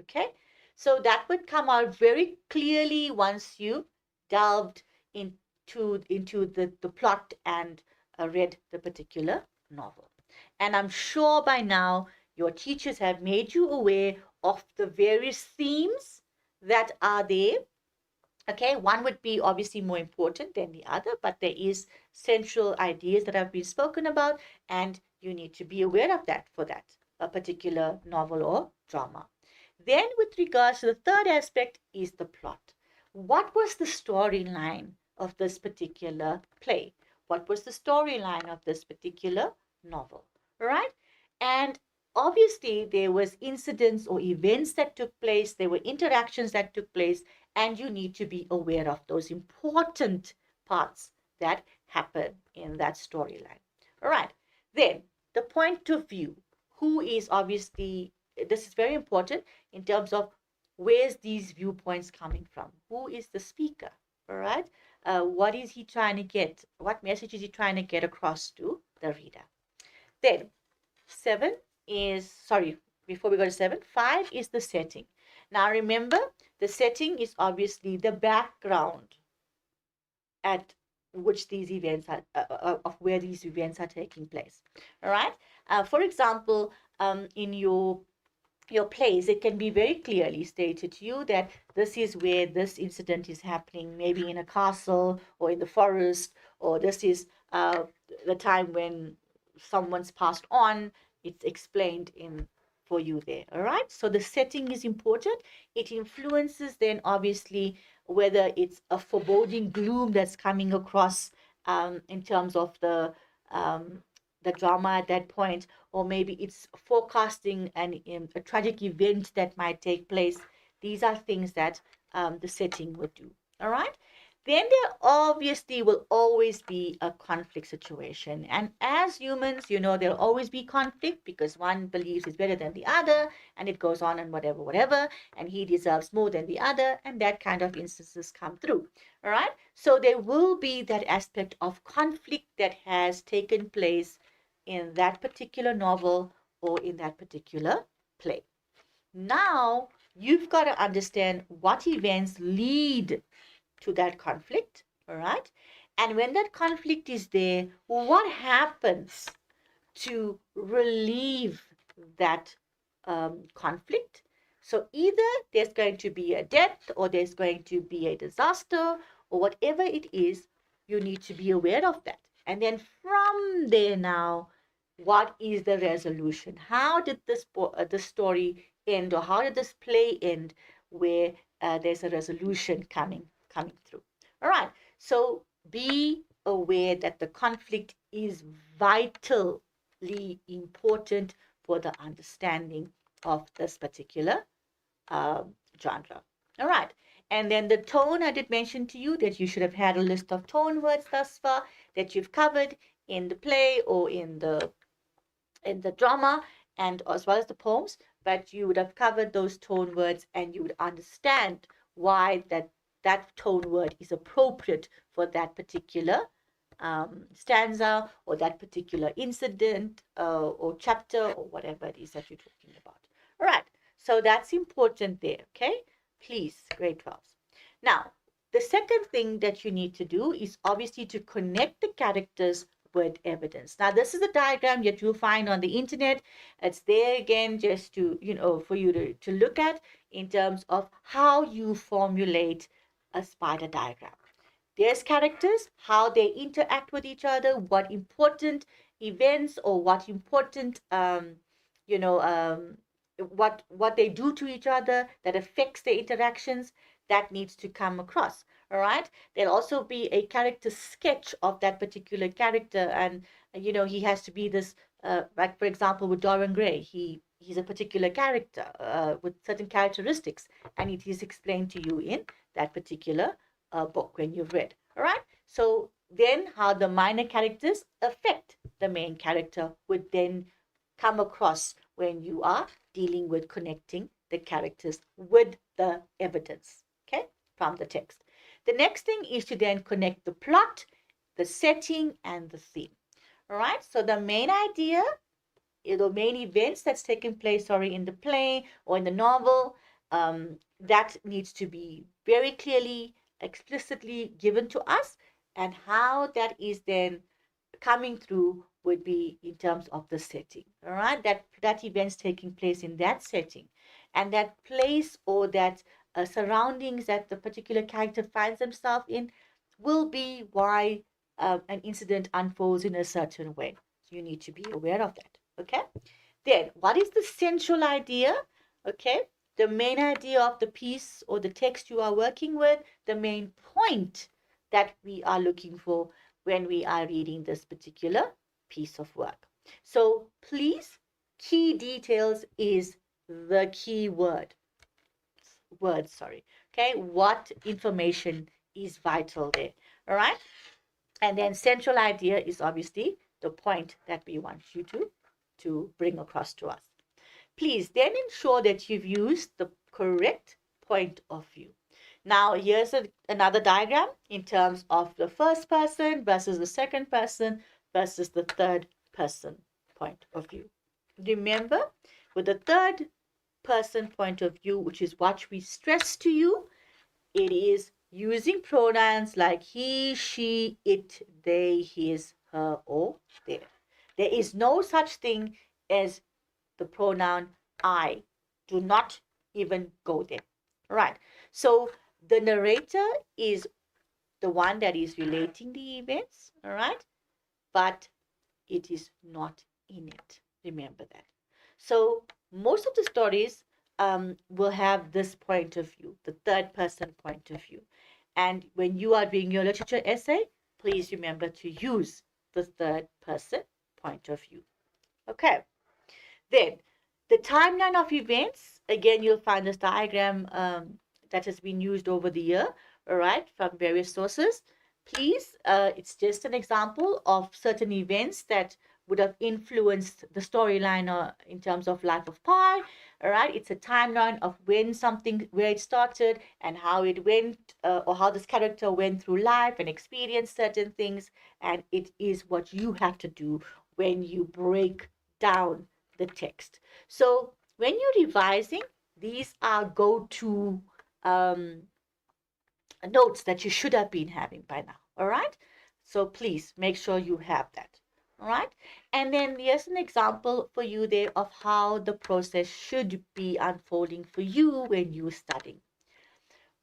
Okay, so that would come out very clearly once you delved into the plot and read the particular novel. And I'm sure by now Your teachers have made you aware of the various themes that are there. Okay, one would be obviously more important than the other, but there is central ideas that have been spoken about, and you need to be aware of that for that a particular novel or drama. Then, with regards to the third aspect, is the plot. What was the storyline of this particular play? What was the storyline of this particular novel? Right? And obviously, there was incidents or events that took place, there were interactions that took place, and you need to be aware of those important parts that happen in that storyline. All right. Then, the point of view. Who is obviously, this is very important in terms of where's these viewpoints coming from? Who is the speaker? All right. What is he trying to get? What message is he trying to get across to the reader? Then, seven is, sorry, before we go to seven, five is the setting. Now, remember, the setting is obviously the background at which these events are, of where these events are taking place. All right. For example, in your plays, it can be very clearly stated to you that this is where this incident is happening, maybe in a castle or in the forest, or this is the time when someone's passed on. It's explained in for you there. All right. So the setting is important. It influences then obviously whether it's a foreboding gloom that's coming across in terms of um, the drama at that point, or maybe it's forecasting a tragic event that might take place. These are things that the setting would do. All right. Then there obviously will always be a conflict situation. And as humans, there'll always be conflict because one believes is better than the other, and it goes on and whatever, whatever, and he deserves more than the other, and that kind of instances come through. All right. So there will be that aspect of conflict that has taken place in that particular novel or in that particular play. Now, you've got to understand what events lead to that conflict, all right? And when that conflict is there, what happens to relieve that conflict? So either there's going to be a death, or there's going to be a disaster, or whatever it is, you need to be aware of that. And then from there now, what is the resolution? How did the story end, or how did this play end, where there's a resolution coming through? All right. So be aware that the conflict is vitally important for the understanding of this particular genre. All right. And then the tone, I did mention to you that you should have had a list of tone words thus far that you've covered in the play or in the drama, and as well as the poems, but you would have covered those tone words, and you would understand why that tone word is appropriate for that particular stanza or that particular incident or chapter or whatever it is that you're talking about. All right, so that's important there. Okay, please, grade 12s. Now, the second thing that you need to do is obviously to connect the characters with evidence. Now, this is a diagram that you'll find on the internet. It's there again just to, for you to look at in terms of how you formulate a spider diagram. There's characters, how they interact with each other, what important events or what important, you know, what they do to each other that affects their interactions, that needs to come across. All right. There'll also be a character sketch of that particular character, and he has to be this. Like for example, with Dorian Gray, he's a particular character with certain characteristics, and it is explained to you in that particular book when you've read. All right. So then, how the minor characters affect the main character would then come across when you are dealing with connecting the characters with the evidence, okay, from the text. The next thing is to then connect the plot, the setting, and the theme. All right, so the main idea, the main events that's taking place, in the play or in the novel, that needs to be very clearly, explicitly given to us, and how that is then coming through would be in terms of the setting, all right? That event's taking place in that setting, and that place or that surroundings that the particular character finds themselves in will be why an incident unfolds in a certain way. So you need to be aware of that, okay? Then, what is the central idea? Okay, the main idea of the piece or the text you are working with, the main point that we are looking for when we are reading this particular piece of work. So, please, key details is the key word, sorry. Okay, what information is vital there? All right, and then central idea is obviously the point that we want you to bring across to us. Please then ensure that you've used the correct point of view. Now, here's another diagram in terms of the first person versus the second person versus the third person point of view. Remember, with the third person point of view, which is what we stress to you, it is using pronouns like he, she, it, they, his, her, or their. There is no such thing as the pronoun I. Do not even go there. Right. So the narrator is the one that is relating the events, all right? But it is not in it. Remember that. So most of the stories will have this point of view, the third person point of view. And when you are doing your literature essay, please remember to use the third person point of view. Okay. Then, the timeline of events, again, you'll find this diagram that has been used over the year, all right, from various sources. Please, it's just an example of certain events that would have influenced the storyline in terms of Life of Pi, all right? It's a timeline of when something, where it started and how it went, or how this character went through life and experienced certain things. And it is what you have to do when you break down the text. So when you're revising, these are go-to notes that you should have been having by now. All right. So please make sure you have that. All right. And then here's an example for you there of how the process should be unfolding for you when you're studying.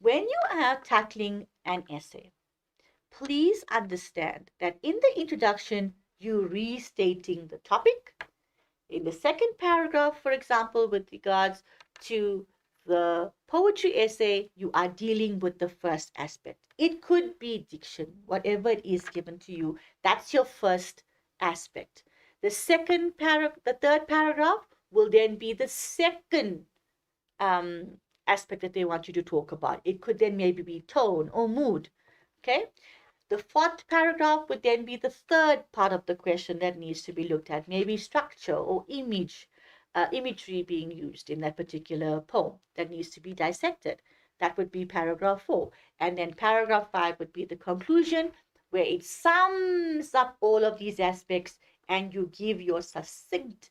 When you are tackling an essay, please understand that in the introduction, you're restating the topic. In the second paragraph, for example, with regards to the poetry essay, you are dealing with the first aspect. It could be diction, whatever it is given to you. That's your first aspect. The third paragraph will then be the second aspect that they want you to talk about. It could then maybe be tone or mood. Okay. The fourth paragraph would then be the third part of the question that needs to be looked at, maybe structure or imagery being used in that particular poem that needs to be dissected. That would be paragraph 4. And then paragraph 5 would be the conclusion, where it sums up all of these aspects and you give your succinct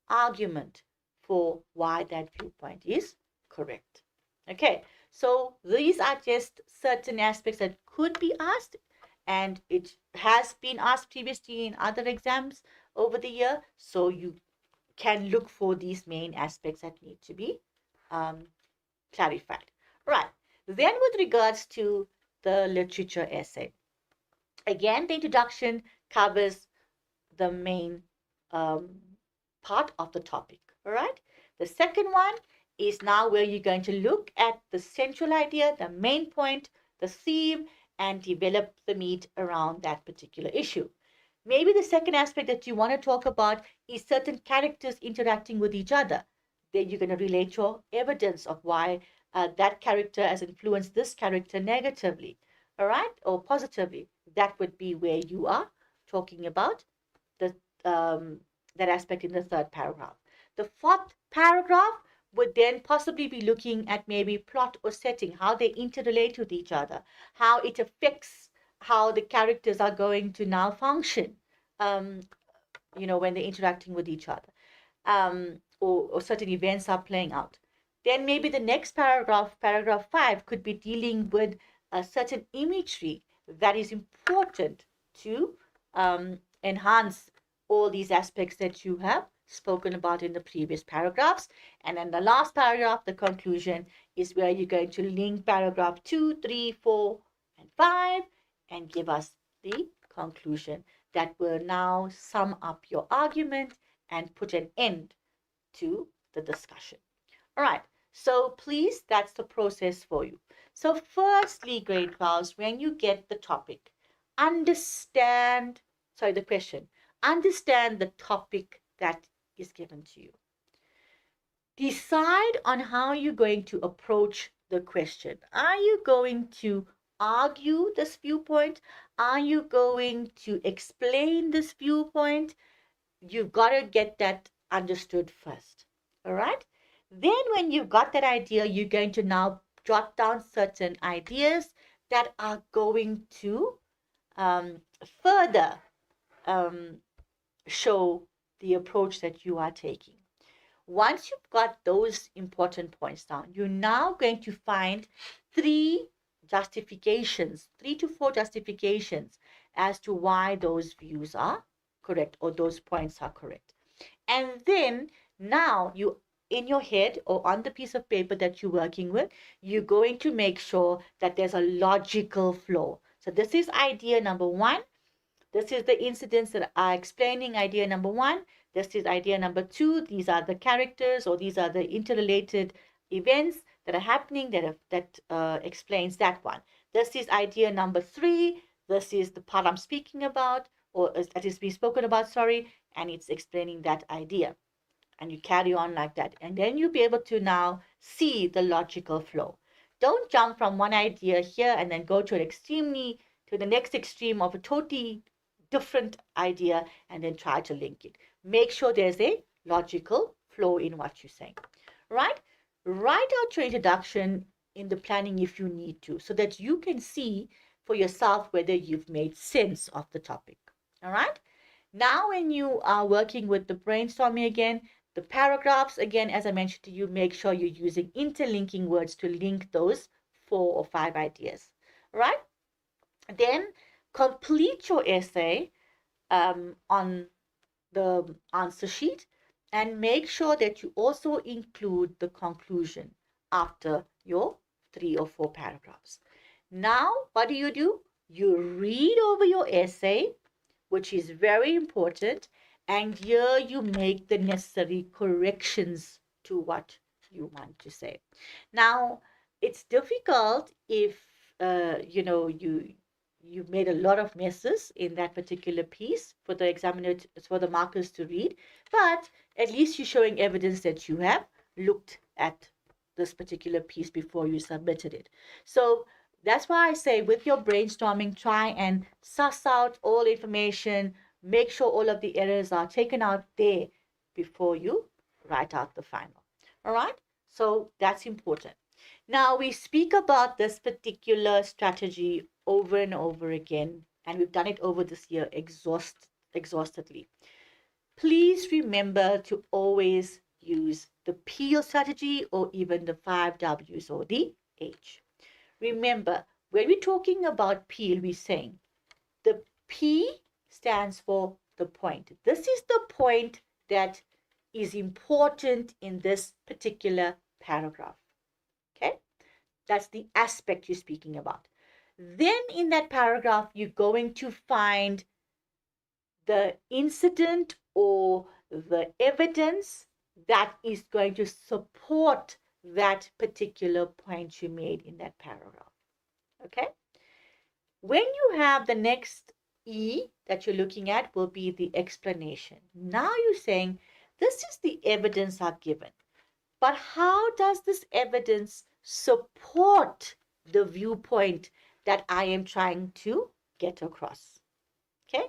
argument for why that viewpoint is correct. Okay, so these are just certain aspects that could be asked, and it has been asked previously in other exams over the year, so you can look for these main aspects that need to be clarified. Right, then with regards to the literature essay, again, the introduction covers the main part of the topic, all right? The second one is now where you're going to look at the central idea, the main point, the theme, and develop the meat around that particular issue. Maybe the second aspect that you want to talk about is certain characters interacting with each other. Then you're going to relate your evidence of why that character has influenced this character negatively, all right, or positively. That would be where you are talking about the that aspect in the third paragraph. The fourth paragraph would then possibly be looking at maybe plot or setting, how they interrelate with each other, how it affects how the characters are going to now function, when they're interacting with each other, or certain events are playing out. Then maybe the next paragraph, paragraph 5, could be dealing with a certain imagery that is important to enhance all these aspects that you have spoken about in the previous paragraphs. And then the last paragraph, the conclusion, is where you're going to link paragraph 2, 3, 4, and 5 and give us the conclusion that will now sum up your argument and put an end to the discussion. All right, so please, that's the process for you. So firstly, grade 12s, when you get the topic, understand, sorry, the question, understand the topic that is given to you. Decide on how you're going to approach the question. Are you going to argue this viewpoint? Are you going to explain this viewpoint? You've got to get that understood first. All right? Then, when you've got that idea, you're going to now jot down certain ideas that are going to further show the approach that you are taking. Once you've got those important points down, you're now going to find three to four justifications as to why those views are correct or those points are correct. And then now you, in your head or on the piece of paper that you're working with, you're going to make sure that there's a logical flow. So this is idea number one. This is the incidents that are explaining idea number one. This is idea number two. These are the characters, or these are the interrelated events that are happening that explains that one. This is idea number three. This is the part I'm speaking about, or that is being spoken about, sorry, and it's explaining that idea. And you carry on like that. And then you'll be able to now see the logical flow. Don't jump from one idea here and then go to the next extreme of a totally different idea and then try to link it. Make sure there's a logical flow in what you're saying. Right? Write out your introduction in the planning if you need to, so that you can see for yourself whether you've made sense of the topic. All right? Now, when you are working with the brainstorming again, the paragraphs, again, as I mentioned to you, make sure you're using interlinking words to link those 4 or 5 ideas. All right? Then complete your essay on the answer sheet and make sure that you also include the conclusion after your 3 or 4 paragraphs. Now, what do? You read over your essay, which is very important, and here you make the necessary corrections to what you want to say. Now, it's difficult if you made a lot of messes in that particular piece for the examiner, for the markers to read, but at least you're showing evidence that you have looked at this particular piece before you submitted it. So that's why I say, with your brainstorming, try and suss out all information, make sure all of the errors are taken out there before you write out the final. All right? So that's important. Now, we speak about this particular strategy over and over again, and we've done it over this year exhaustively. Please remember to always use the peel strategy, or even the 5 W's or the H. Remember, when we're talking about peel, we're saying the P stands for the point. This is the point that is important in this particular paragraph. Okay? That's the aspect you're speaking about. Then in that paragraph, you're going to find the incident or the evidence that is going to support that particular point you made in that paragraph. Okay? When you have the next E that you're looking at, will be the explanation. Now you're saying, this is the evidence I've given, but how does this evidence support the viewpoint that I am trying to get across? Okay?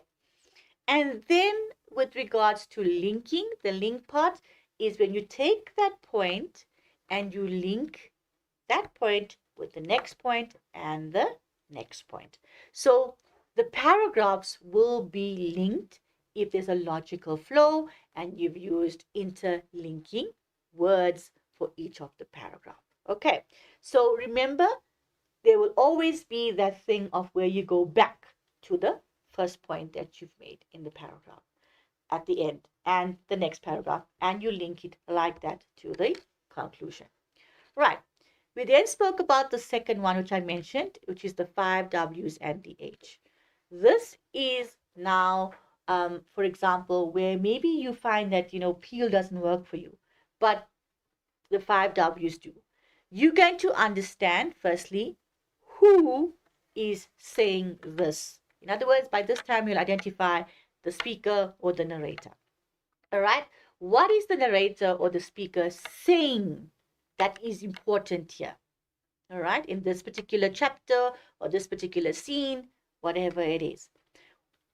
And then with regards to linking, the link part is when you take that point and you link that point with the next point and the next point. So the paragraphs will be linked if there's a logical flow and you've used interlinking words for each of the paragraph. Okay, so remember, there will always be that thing of where you go back to the first point that you've made in the paragraph. at the end and the next paragraph, and you link it like that to the conclusion. Right. We then spoke about the second one, which I mentioned, which is the five W's and the H. This is now, for example, where maybe you find that, peel doesn't work for you, but the five W's do. You're going to understand, firstly, who is saying this. In other words, by this time, you'll identify the speaker or the narrator. All right. What is the narrator or the speaker saying that is important here? All right. In this particular chapter or this particular scene, whatever it is.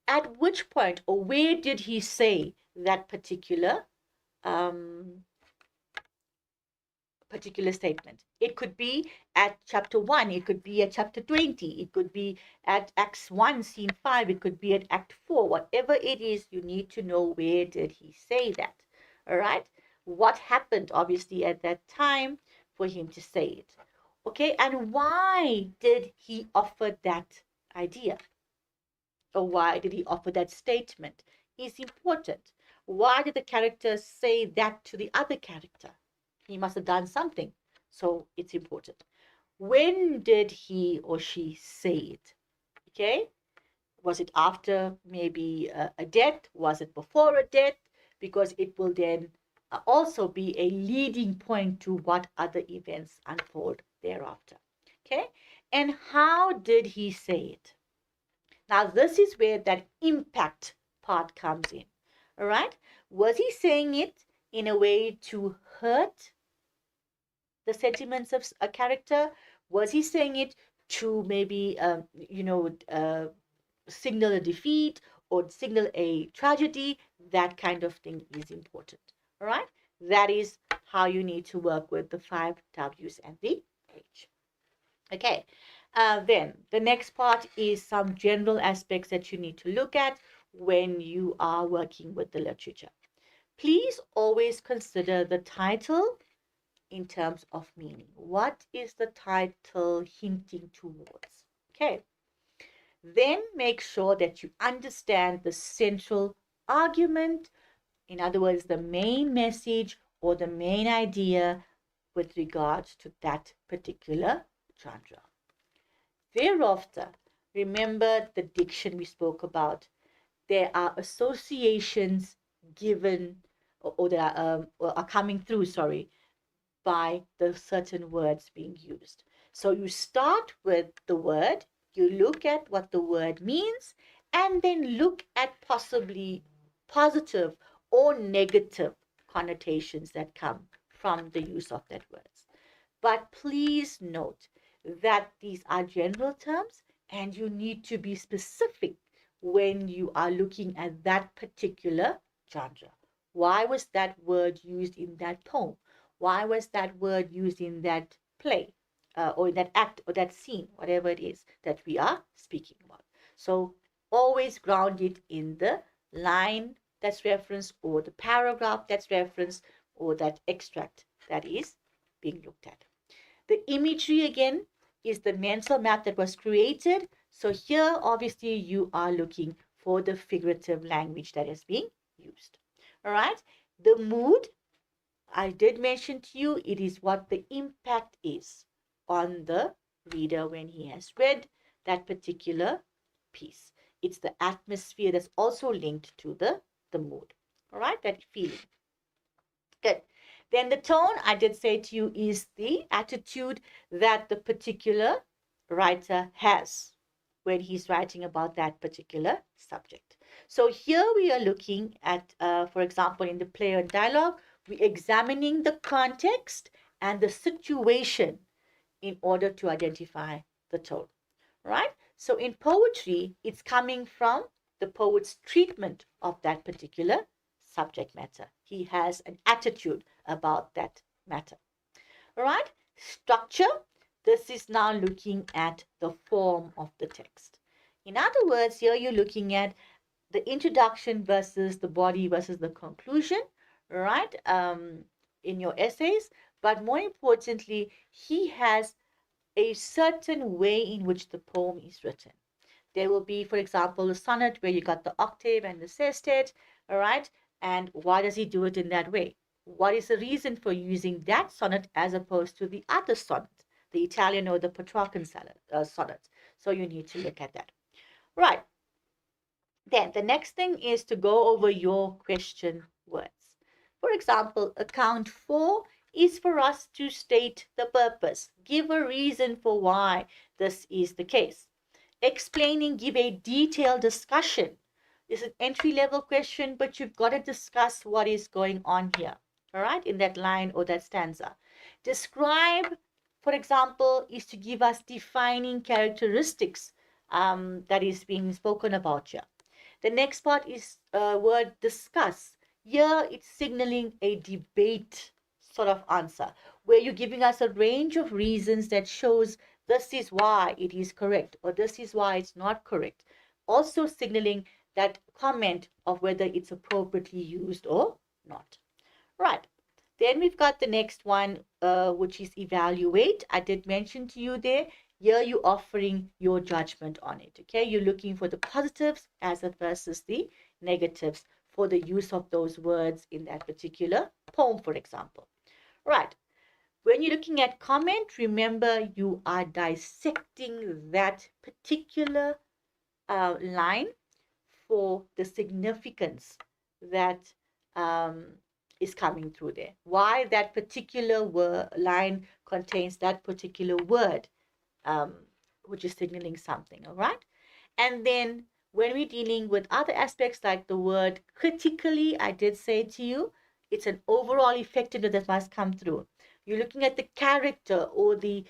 At which point or where did he say that um, particular statement? It could be at chapter 1, it could be at chapter 20, it could be at Acts 1, scene 5, it could be at Act 4. Whatever it is, you need to know where did he say that. All right? What happened, obviously, at that time for him to say it. Okay, and why did he offer that idea? Or why did he offer that statement? Is important. Why did the character say that to the other character? He must have done something, so it's important. When did he or she say it? Okay, was it after maybe a death? Was it before a death? Because it will then also be a leading point to what other events unfold thereafter. Okay, and how did he say it? Now, this is where that impact part comes in. All right, was he saying it in a way to hurt the sentiments of a character? Was he saying it to maybe, signal a defeat or signal a tragedy? That kind of thing is important. All right. That is how you need to work with the five W's and the H. Okay. Then the next part is some general aspects that you need to look at when you are working with the literature. Please always consider the title in terms of meaning. What is the title hinting towards? Okay. Then make sure that you understand the central argument, in other words, the main message or the main idea with regards to that particular genre. Thereafter, remember the diction we spoke about. There are associations given or that are coming through, sorry, by the certain words being used. So you start with the word, you look at what the word means, and then look at possibly positive or negative connotations that come from the use of that word. But please note that these are general terms and you need to be specific when you are looking at that particular genre. Why was that word used in that poem? Why was that word used in that play or in that act or that scene, whatever it is that we are speaking about? So always ground it in the line that's referenced or the paragraph that's referenced or that extract that is being looked at. The imagery again is the mental map that was created. So here, obviously, you are looking for the figurative language that is being used. All right. The mood, I did mention to you, it is what the impact is on the reader when he has read that particular piece. It's the atmosphere that's also linked to the mood. All right, that feeling. Good. Then the tone, I did say to you, is the attitude that the particular writer has when he's writing about that particular subject. So here we are looking at, for example, in the play and dialogue, we're examining the context and the situation in order to identify the tone, right? So in poetry, it's coming from the poet's treatment of that particular subject matter. He has an attitude about that matter. All right, structure. This is now looking at the form of the text. In other words, here you're looking at the introduction versus the body versus the conclusion, right? In your essays, but more importantly, he has a certain way in which the poem is written. There will be, for example, a sonnet where you got the octave and the sestet, all right? And why does he do it in that way? What is the reason for using that sonnet as opposed to the other sonnet, the Italian or the Petrarchan sonnet? So you need to look at that. Right. Then the next thing is to go over your question words. For example, account 4 is for us to state the purpose, give a reason for why this is the case. Explaining, give a detailed discussion. It's an entry level question, but you've got to discuss what is going on here, all right, in that line or that stanza. Describe, for example, is to give us defining characteristics that is being spoken about here. The next part is word discuss. Here it's signaling a debate sort of answer, where you're giving us a range of reasons that shows this is why it is correct or this is why it's not correct. Also signaling that comment of whether it's appropriately used or not. Right. Then we've got the next one, which is evaluate. I did mention to you there. Here you're offering your judgment on it. Okay, you're looking for the positives as versus the negatives for the use of those words in that particular poem, for example. Right. When you're looking at comment, remember you are dissecting that particular line for the significance that is coming through there. Why that particular line contains that particular word, um, which is signaling something, all right? And then when we're dealing with other aspects like the word critically, I did say to you, it's an overall effectiveness that must come through. You're looking at the character or the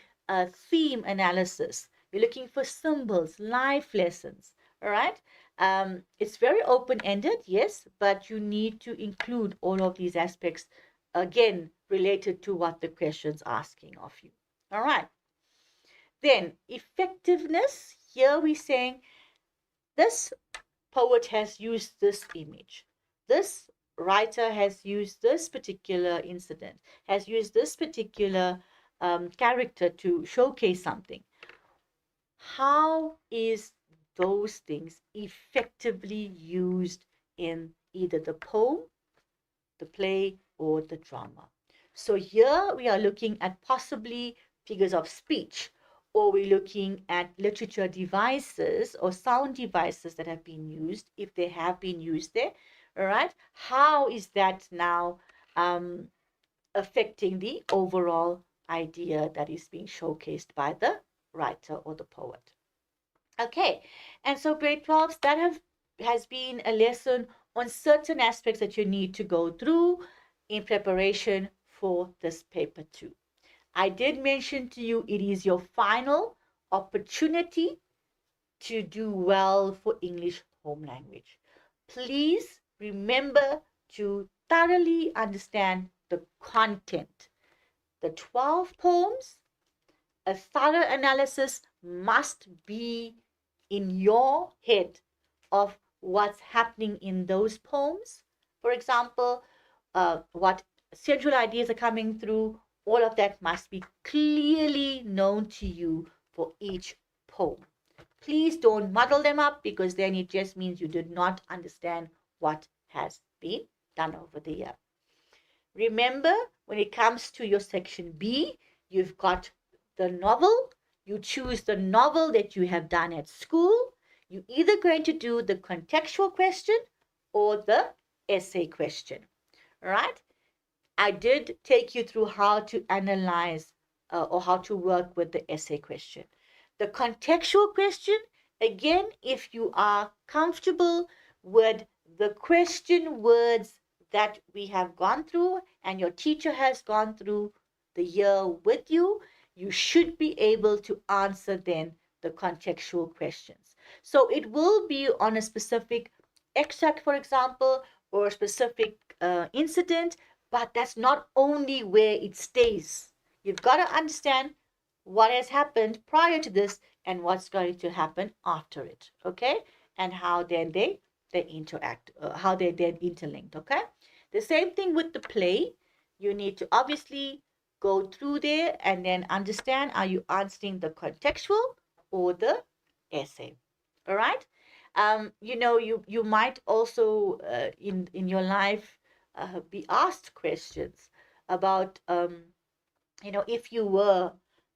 theme analysis. You're looking for symbols, life lessons, all right? It's very open-ended, yes, but you need to include all of these aspects, again, related to what the question's asking of you. All right. Then effectiveness, here we're saying this poet has used this image. This writer has used this particular incident, has used this particular character to showcase something. How is those things effectively used in either the poem, the play, or the drama? So here we are looking at possibly figures of speech, or we're looking at literature devices or sound devices that have been used, if they have been used there. All right. How is that now affecting the overall idea that is being showcased by the writer or the poet? Okay, and so grade 12s, has been a lesson on certain aspects that you need to go through in preparation for this paper too. I did mention to you it is your final opportunity to do well for English home language. Please remember to thoroughly understand the content. The 12 poems, a thorough analysis must be in your head of what's happening in those poems. For example, what central ideas are coming through, all of that must be clearly known to you for each poem. Please don't muddle them up because then it just means you did not understand what has been done over the year. Remember, when it comes to your section B, you've got the novel. You choose the novel that you have done at school. You're either going to do the contextual question or the essay question. All right? I did take you through how to analyze or how to work with the essay question. The contextual question, again, if you are comfortable with the question words that we have gone through and your teacher has gone through the year with you, you should be able to answer then the contextual questions. So it will be on a specific extract, for example, or a specific incident, but that's not only where it stays. You've got to understand what has happened prior to this and what's going to happen after it, okay? And how then they interact, how they then interlinked, okay? The same thing with the play. You need to obviously go through there and then understand, are you answering the contextual or the essay? All right. You might also in your life be asked questions about if you were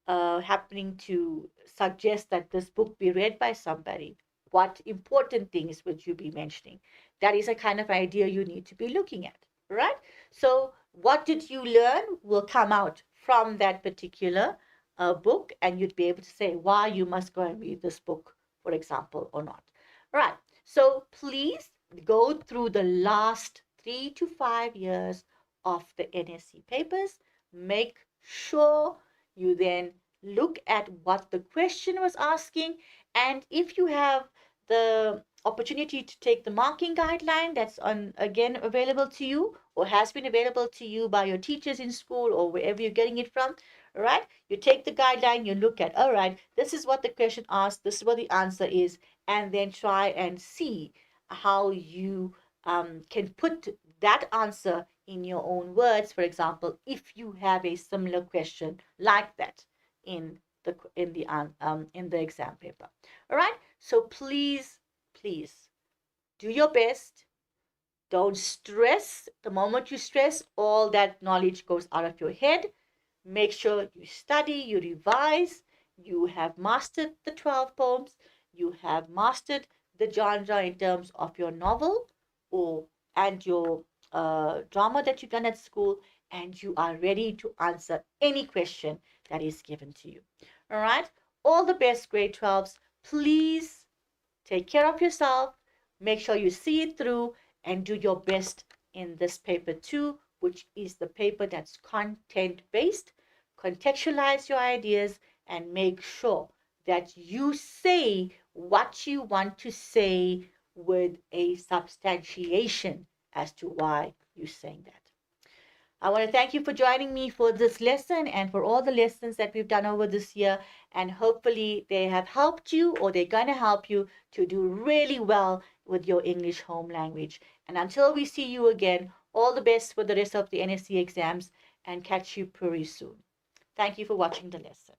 happening to suggest that this book be read by somebody, what important things would you be mentioning? That is a kind of idea you need to be looking at, right? So, what did you learn will come out from that particular book, and you'd be able to say why you must go and read this book, for example, or not. Right. So, please go through the last 3 to 5 years of the NSC papers. Make sure you then look at what the question was asking, and if you have the opportunity to take the marking guideline that's on again available to you or has been available to you by your teachers in school or wherever you're getting it from, all right, you take the guideline, you look at, all right, this is what the question asked, this is what the answer is, and then try and see how you can put that answer in your own words. For example, if you have a similar question like that in the exam paper. All right. So please do your best. Don't stress. The moment you stress, all that knowledge goes out of your head. Make sure you study, you revise, you have mastered the 12 poems, you have mastered the genre in terms of your novel or and your drama that you've done at school, and you are ready to answer any question that is given to you. All right? All the best, grade 12s. Please take care of yourself. Make sure you see it through and do your best in this paper too, which is the paper that's content based. Contextualize your ideas and make sure that you say what you want to say with a substantiation as to why you're saying that. I want to thank you for joining me for this lesson and for all the lessons that we've done over this year. And hopefully, they have helped you or they're going to help you to do really well with your English home language. And until we see you again, all the best for the rest of the NSC exams and catch you pretty soon. Thank you for watching the lesson.